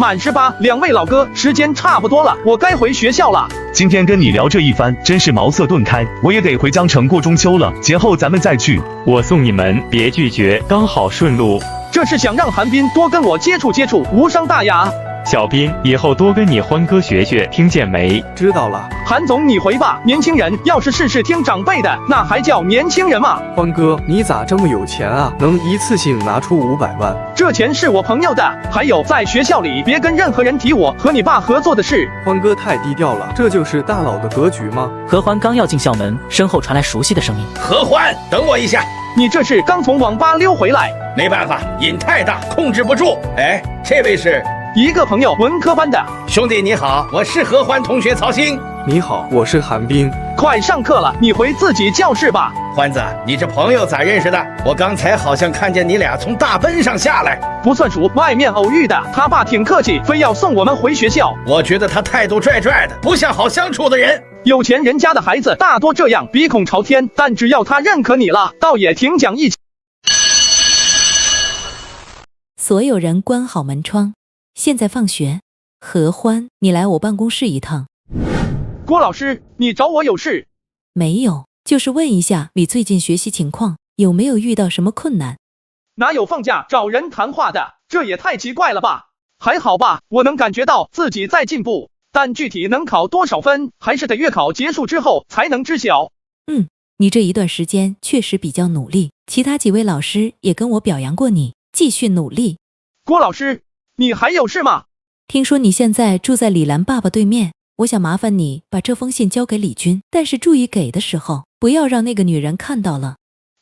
满18，两位老哥，时间差不多了，我该回学校了。今天跟你聊这一番，真是茅塞顿开，我也得回江城过中秋了，节后咱们再聚。我送你们，别拒绝，刚好顺路。这是想让韩冰多跟我接触接触，无伤大雅。小兵，以后多跟你欢哥学学，听见没？知道了。韩总，你回吧。年轻人要是事事听长辈的，那还叫年轻人吗？欢哥，你咋这么有钱啊？能一次性拿出500万？这钱是我朋友的。还有，在学校里别跟任何人提我和你爸合作的事。欢哥太低调了，这就是大佬的格局吗？何欢刚要进校门，身后传来熟悉的声音：何欢，等我一下。你这是刚从网吧溜回来？没办法，瘾太大，控制不住。哎，这位是？一个朋友，文科班的。兄弟你好，我是何欢同学曹星。你好，我是韩冰。快上课了，你回自己教室吧。欢子，你这朋友咋认识的？我刚才好像看见你俩从大奔上下来。不算数，外面偶遇的。他爸挺客气，非要送我们回学校。我觉得他态度拽拽的，不像好相处的人。有钱人家的孩子大多这样，鼻孔朝天，但只要他认可你了，倒也挺讲义气。所有人关好门窗。现在放学，何欢，你来我办公室一趟。郭老师，你找我有事？没有，就是问一下你最近学习情况，有没有遇到什么困难？哪有放假找人谈话的？这也太奇怪了吧？还好吧，我能感觉到自己在进步，但具体能考多少分，还是得月考结束之后才能知晓。你这一段时间确实比较努力，其他几位老师也跟我表扬过你，继续努力。郭老师，你还有事吗？听说你现在住在李兰爸爸对面，我想麻烦你把这封信交给李军，但是注意给的时候不要让那个女人看到了。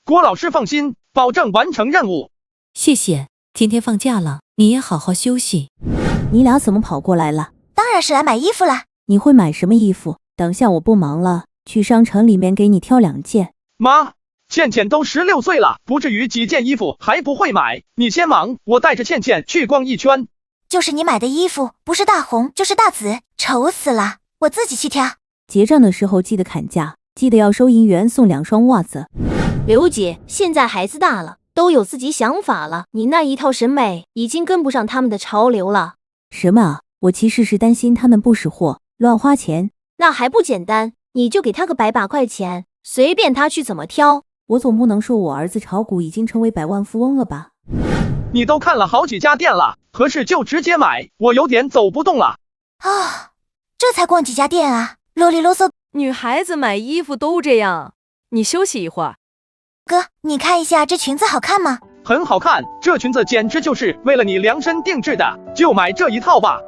郭老师放心，保证完成任务。谢谢，今天放假了，你也好好休息。你俩怎么跑过来了？当然是来买衣服了。你会买什么衣服？等下我不忙了，去商城里面给你挑2件。妈，倩倩都16岁了，不至于几件衣服还不会买。你先忙，我带着倩倩去逛一圈。就是你买的衣服，不是大红就是大紫，丑死了，我自己去挑。结账的时候记得砍价，记得要收银员送2双袜子。刘姐，现在孩子大了，都有自己想法了，你那一套审美已经跟不上他们的潮流了。什么啊？我其实是担心他们不识货，乱花钱。那还不简单，你就给他个100把块钱，随便他去怎么挑。我总不能说我儿子炒股已经成为百万富翁了吧？你都看了好几家店了，合适就直接买，我有点走不动了。这才逛几家店啊，啰里啰嗦。女孩子买衣服都这样，你休息一会儿。哥，你看一下这裙子好看吗？很好看，这裙子简直就是为了你量身定制的，就买这一套吧。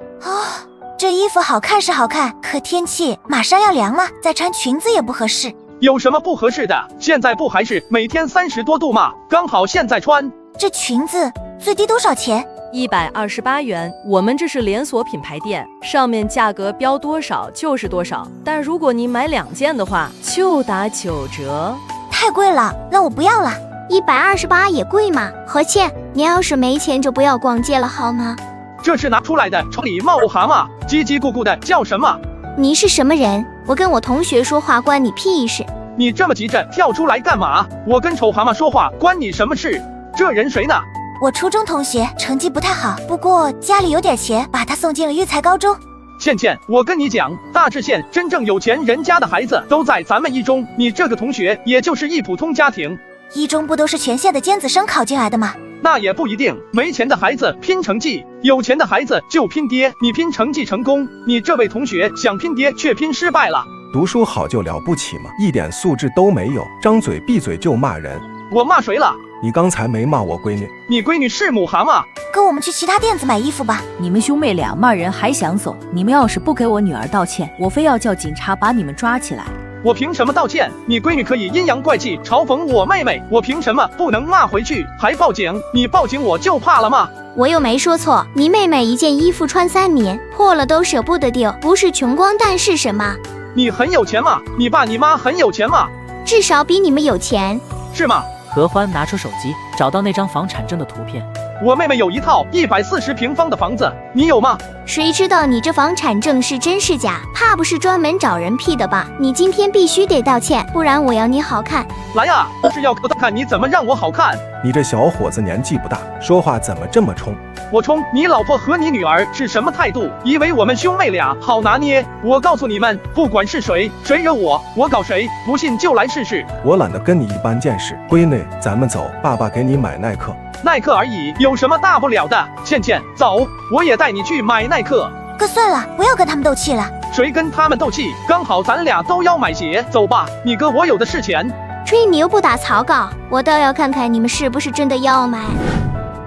这衣服好看是好看，可天气马上要凉了，再穿裙子也不合适。有什么不合适的？现在不还是每天30多度吗？刚好现在穿。这裙子最低多少钱？128元。我们这是连锁品牌店，上面价格标多少就是多少，但如果你买2件的话，就打9折。太贵了，那我不要了。128也贵吗？何倩，你要是没钱就不要逛街了好吗？这是拿出来的丑礼貌蛤蟆，叽叽咕咕的叫什么？你是什么人？我跟我同学说话关你屁事。你这么急着跳出来干嘛？我跟丑蛤蟆说话关你什么事？这人谁呢？我初中同学，成绩不太好，不过家里有点钱，把他送进了育才高中。倩倩，我跟你讲，大治县真正有钱人家的孩子都在咱们一中，你这个同学也就是一普通家庭。一中不都是全县的尖子生考进来的吗？那也不一定，没钱的孩子拼成绩，有钱的孩子就拼爹。你拼成绩成功，你这位同学想拼爹却拼失败了。读书好就了不起吗？一点素质都没有，张嘴闭嘴就骂人。我骂谁了？你刚才没骂我闺女。你闺女是母蛤蟆。跟我们去其他店子买衣服吧。你们兄妹俩骂人还想走？你们要是不给我女儿道歉，我非要叫警察把你们抓起来。我凭什么道歉？你闺女可以阴阳怪气嘲讽我妹妹，我凭什么不能骂回去还报警？你报警我就怕了吗？我又没说错，你妹妹一件衣服穿3年，破了都舍不得丢，不是穷光蛋是什么？你很有钱吗？你爸你妈很有钱吗？至少比你们有钱。是吗？何欢拿出手机，找到那张房产证的图片。我妹妹有一套140平方的房子，你有吗？谁知道你这房产证是真是假？怕不是专门找人 P 的吧？你今天必须得道歉，不然我要你好看。来啊，是要看你怎么让我好看。你这小伙子年纪不大，说话怎么这么冲？我冲你老婆和你女儿是什么态度？以为我们兄妹俩好拿捏？我告诉你们，不管是谁惹我，我搞谁，不信就来试试。我懒得跟你一般见识，闺女，咱们走，爸爸给你买耐克。耐克而已，有什么大不了的？倩倩，走，我也带你去买耐克。哥，算了，不要跟他们斗气了。谁跟他们斗气？刚好咱俩都要买鞋，走吧，你哥我有的是钱。追你又不打草稿，我倒要看看你们是不是真的要买。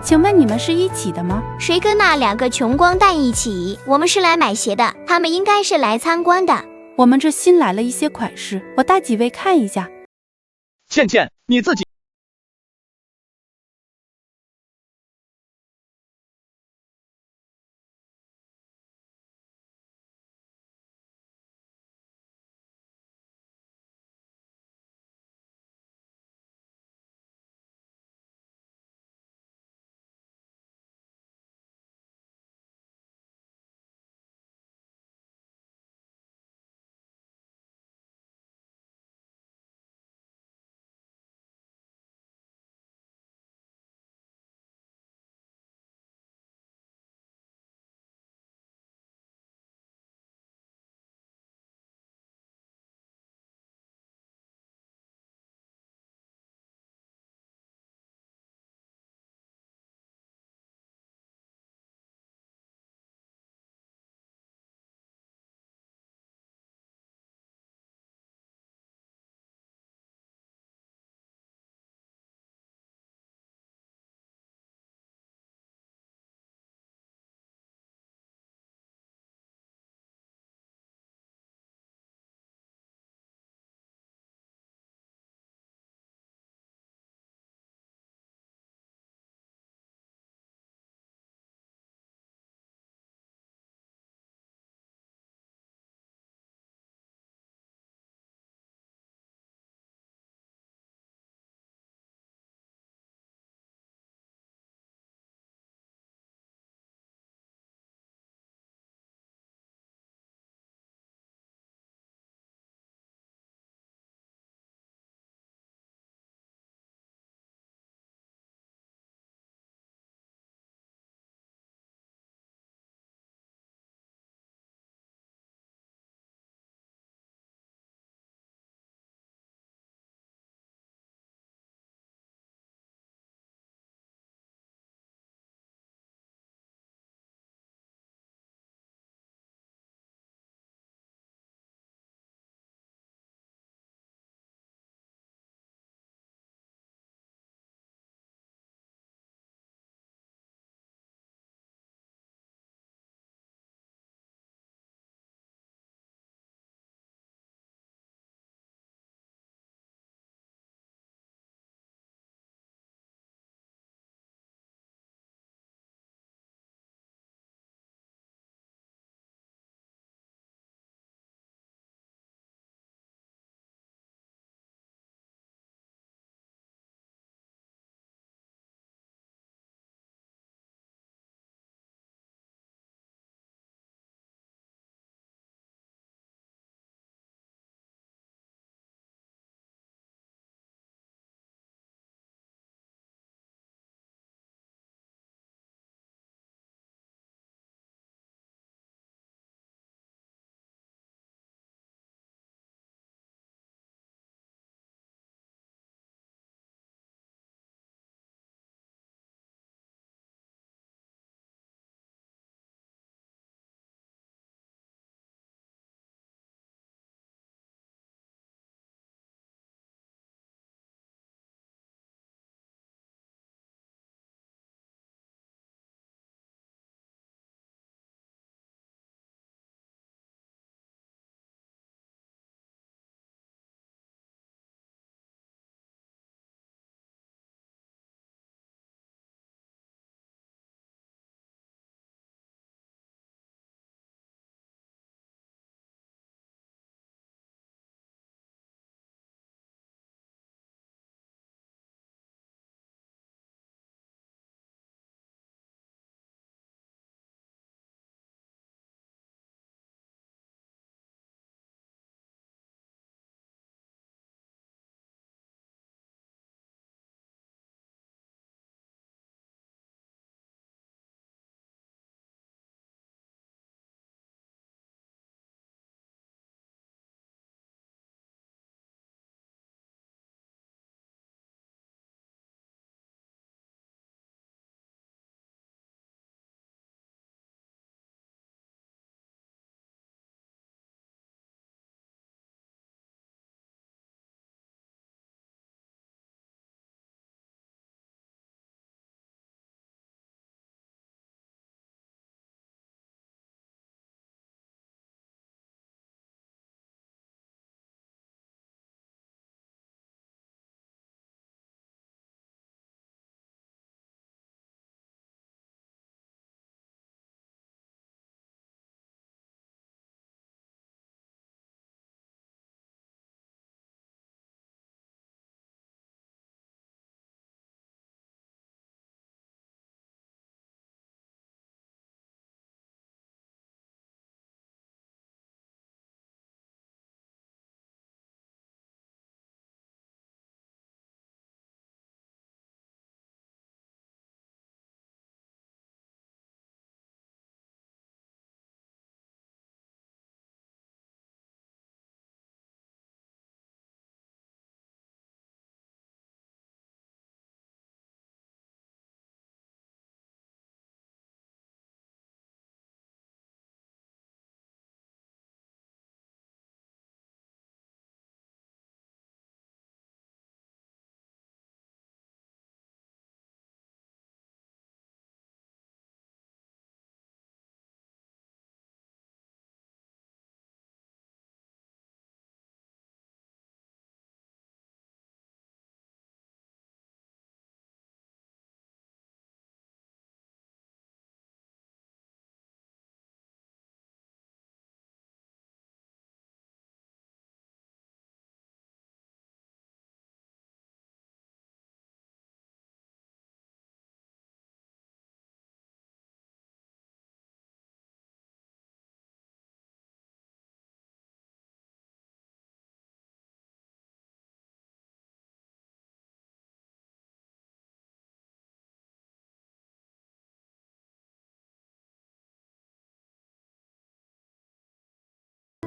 请问你们是一起的吗？谁跟那2个穷光蛋一起？我们是来买鞋的，他们应该是来参观的。我们这新来了一些款式，我带几位看一下。倩倩，你自己。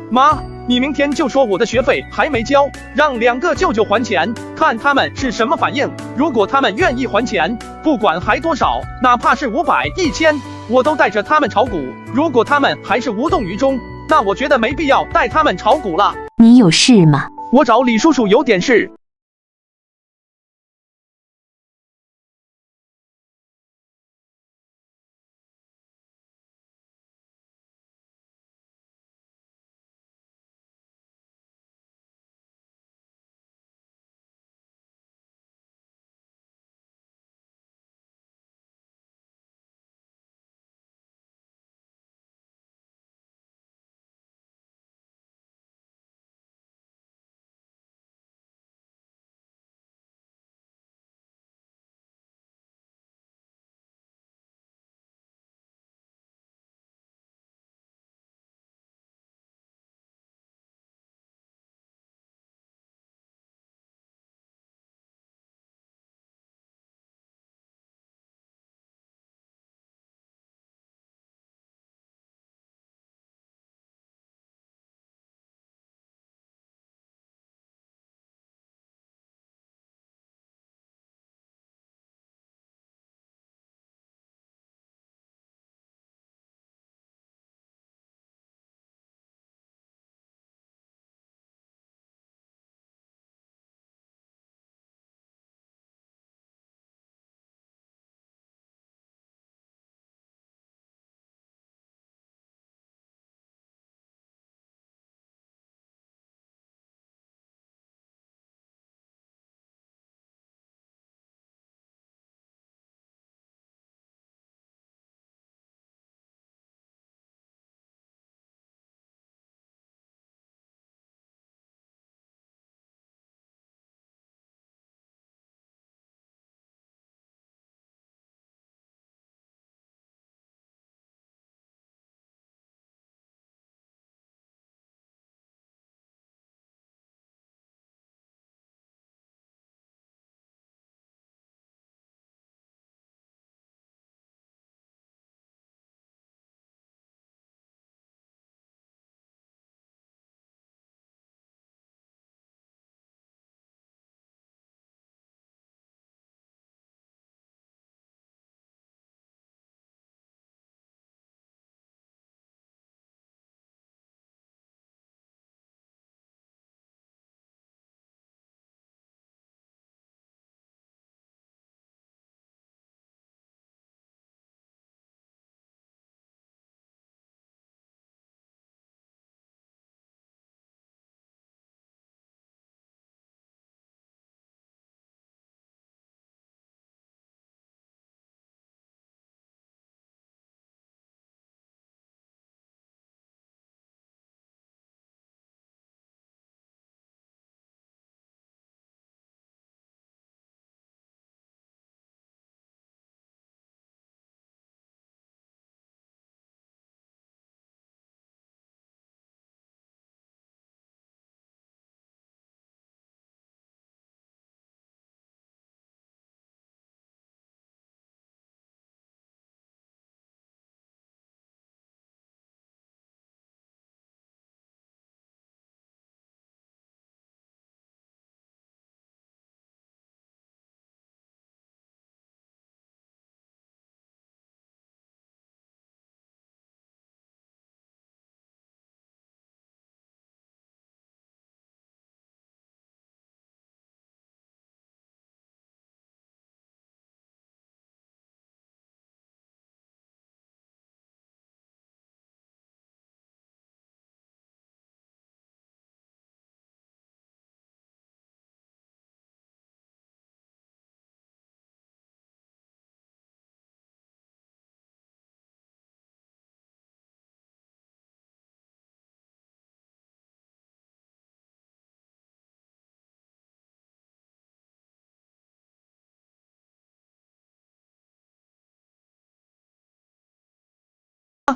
妈，你明天就说我的学费还没交，让2个舅舅还钱，看他们是什么反应。如果他们愿意还钱，不管还多少，哪怕是500、1000，我都带着他们炒股。如果他们还是无动于衷，那我觉得没必要带他们炒股了。你有事吗？我找李叔叔有点事。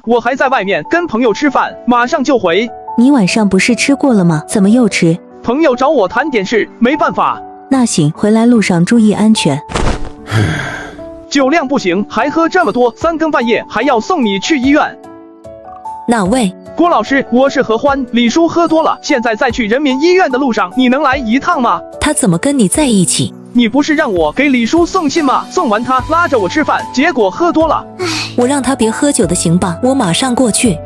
我还在外面跟朋友吃饭，马上就回。你晚上不是吃过了吗？怎么又吃？朋友找我谈点事，没办法。那行，回来路上注意安全。酒量不行，还喝这么多，3更半夜还要送你去医院。哪位？郭老师，我是何欢，李叔喝多了，现在在去人民医院的路上，你能来一趟吗？他怎么跟你在一起？你不是让我给李叔送信吗？送完他拉着我吃饭，结果喝多了。我让他别喝酒的行吧，我马上过去。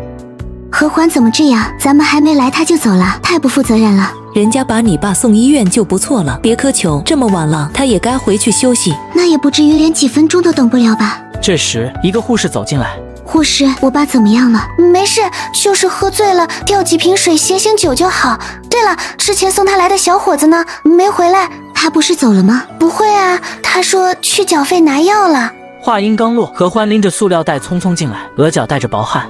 何欢怎么这样？咱们还没来他就走了，太不负责任了。人家把你爸送医院就不错了，别苛求，这么晚了，他也该回去休息。那也不至于连几分钟都等不了吧？这时，一个护士走进来。护士，我爸怎么样了？没事，就是喝醉了，吊几瓶水醒醒酒就好。对了，之前送他来的小伙子呢？没回来。他不是走了吗？不会啊，他说去缴费拿药了。话音刚落，何欢拎着塑料袋匆匆进来，额角带着薄汗。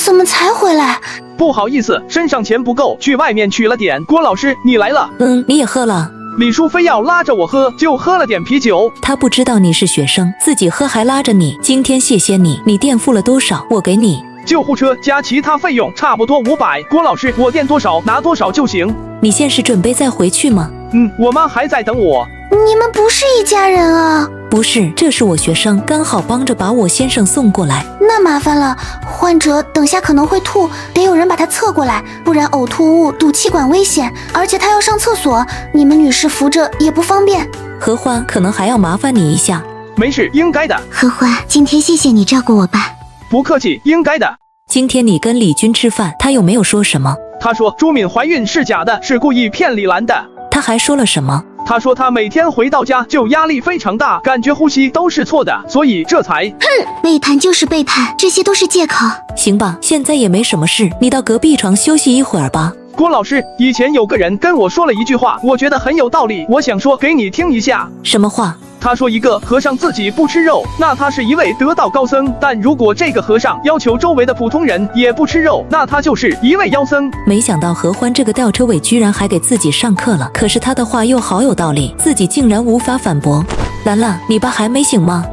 怎么才回来？不好意思，身上钱不够，去外面取了点。郭老师，你来了。你也喝了。李叔非要拉着我喝，就喝了点啤酒。他不知道你是学生，自己喝还拉着你。今天谢谢你，你垫付了多少？我给你。救护车加其他费用差不多500。郭老师，我垫多少拿多少就行。你现是准备再回去吗？我妈还在等我。你们不是一家人啊？不是，这是我学生，刚好帮着把我先生送过来。那麻烦了，患者等下可能会吐，得有人把他侧过来，不然呕吐物堵气管危险，而且他要上厕所，你们女士扶着也不方便。何欢，可能还要麻烦你一下。没事，应该的。何欢，今天谢谢你照顾我爸。不客气，应该的。今天你跟李军吃饭，他有没有说什么？他说朱敏怀孕是假的，是故意骗李兰的。他还说了什么？他说他每天回到家就压力非常大，感觉呼吸都是错的，所以这才……背叛就是背叛，这些都是借口。行吧，现在也没什么事，你到隔壁床休息一会儿吧。郭老师，以前有个人跟我说了一句话，我觉得很有道理，我想说给你听一下。什么话？他说一个和尚自己不吃肉，那他是一位得道高僧，但如果这个和尚要求周围的普通人也不吃肉，那他就是一位妖僧。没想到何欢这个吊车尾居然还给自己上课了，可是他的话又好有道理，自己竟然无法反驳。兰兰，你爸还没醒吗？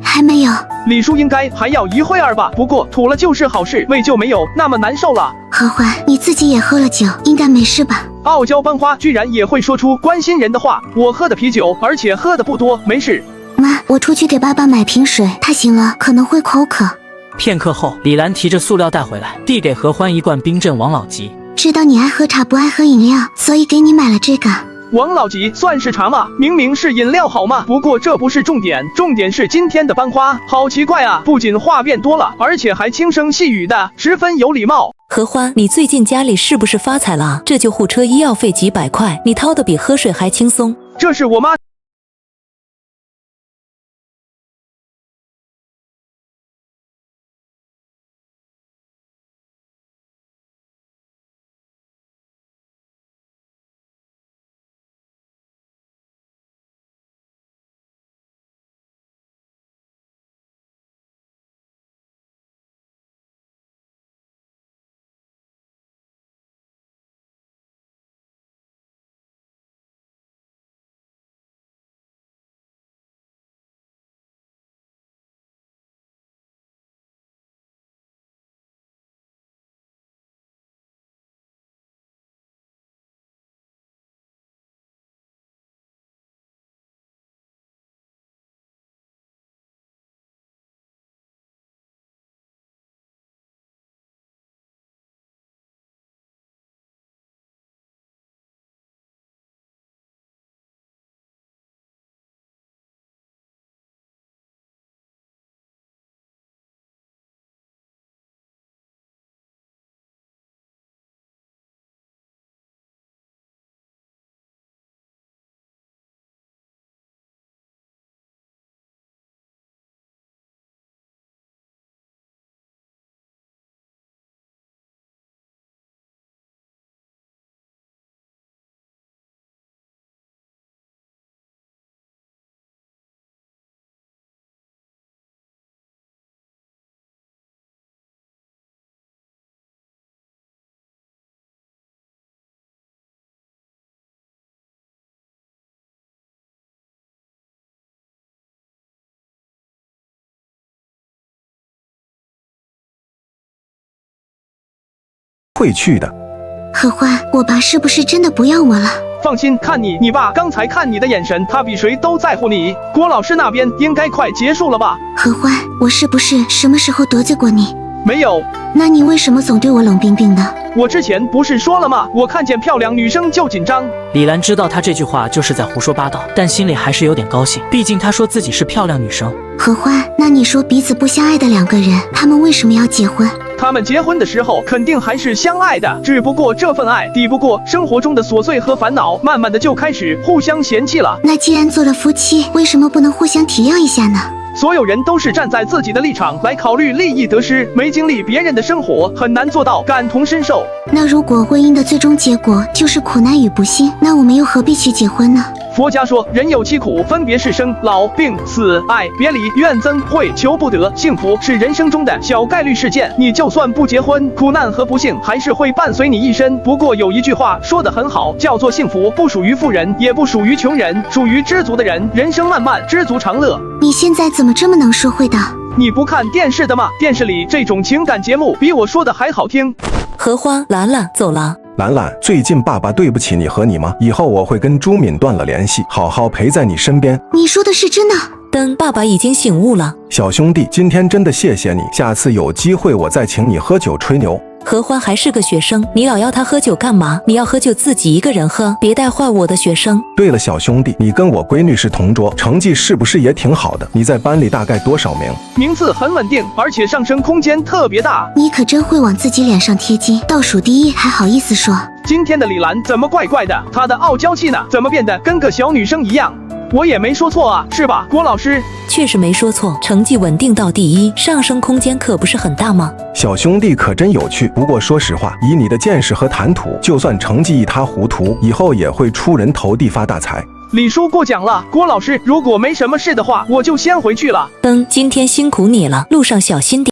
还没有。李叔应该还要一会儿吧，不过吐了就是好事，胃就没有那么难受了。何欢，你自己也喝了酒，应该没事吧？傲娇班花居然也会说出关心人的话，我喝的啤酒，而且喝的不多，没事。妈，我出去给爸爸买瓶水，他醒了可能会口渴。片刻后，李兰提着塑料袋回来，递给何欢一罐冰镇王老吉。知道你爱喝茶不爱喝饮料，所以给你买了这个。王老吉算是茶吗？明明是饮料好吗？不过这不是重点，重点是今天的班花好奇怪啊，不仅话变多了，而且还轻声细语的，十分有礼貌。何欢，你最近家里是不是发财了？这救护车医药费几百块，你掏的比喝水还轻松。这是我妈。会去的。何欢，我爸是不是真的不要我了？放心，看你爸刚才看你的眼神，他比谁都在乎你。郭老师那边应该快结束了吧？何欢，我是不是什么时候得罪过你？没有。那你为什么总对我冷冰冰的？我之前不是说了吗？我看见漂亮女生就紧张。李兰知道他这句话就是在胡说八道，但心里还是有点高兴，毕竟他说自己是漂亮女生。何欢，那你说彼此不相爱的两个人，他们为什么要结婚？他们结婚的时候肯定还是相爱的，只不过这份爱抵不过生活中的琐碎和烦恼，慢慢的就开始互相嫌弃了。那既然做了夫妻，为什么不能互相体谅一下呢？所有人都是站在自己的立场来考虑利益得失，没经历别人的生活，很难做到感同身受。那如果婚姻的最终结果就是苦难与不幸，那我们又何必去结婚呢？佛家说，人有七苦，分别是生、老、病、死、爱、别离、怨憎会、求不得。幸福是人生中的小概率事件，你就算不结婚，苦难和不幸还是会伴随你一生。不过有一句话说得很好，叫做幸福不属于富人，也不属于穷人，属于知足的人。人生漫漫，知足常乐。你现在怎么这么能说会道？你不看电视的吗？电视里这种情感节目比我说的还好听。荷花，兰兰走了。兰兰，最近爸爸对不起你和你妈，以后我会跟朱敏断了联系，好好陪在你身边。你说的是真的？但爸爸已经醒悟了。小兄弟，今天真的谢谢你，下次有机会我再请你喝酒吹牛。荷花还是个学生，你老要他喝酒干嘛？你要喝酒自己一个人喝，别带坏我的学生。对了，小兄弟，你跟我闺女是同桌，成绩是不是也挺好的？你在班里大概多少名？名次很稳定，而且上升空间特别大。你可真会往自己脸上贴金，倒数第一还好意思说？今天的李兰怎么怪怪的？她的傲娇气呢？怎么变得跟个小女生一样？我也没说错啊，是吧，郭老师？确实没说错，成绩稳定到第一，上升空间可不是很大吗？小兄弟可真有趣。不过说实话，以你的见识和谈吐，就算成绩一塌糊涂，以后也会出人头地发大财。李叔过奖了，郭老师，如果没什么事的话，我就先回去了。今天辛苦你了，路上小心点。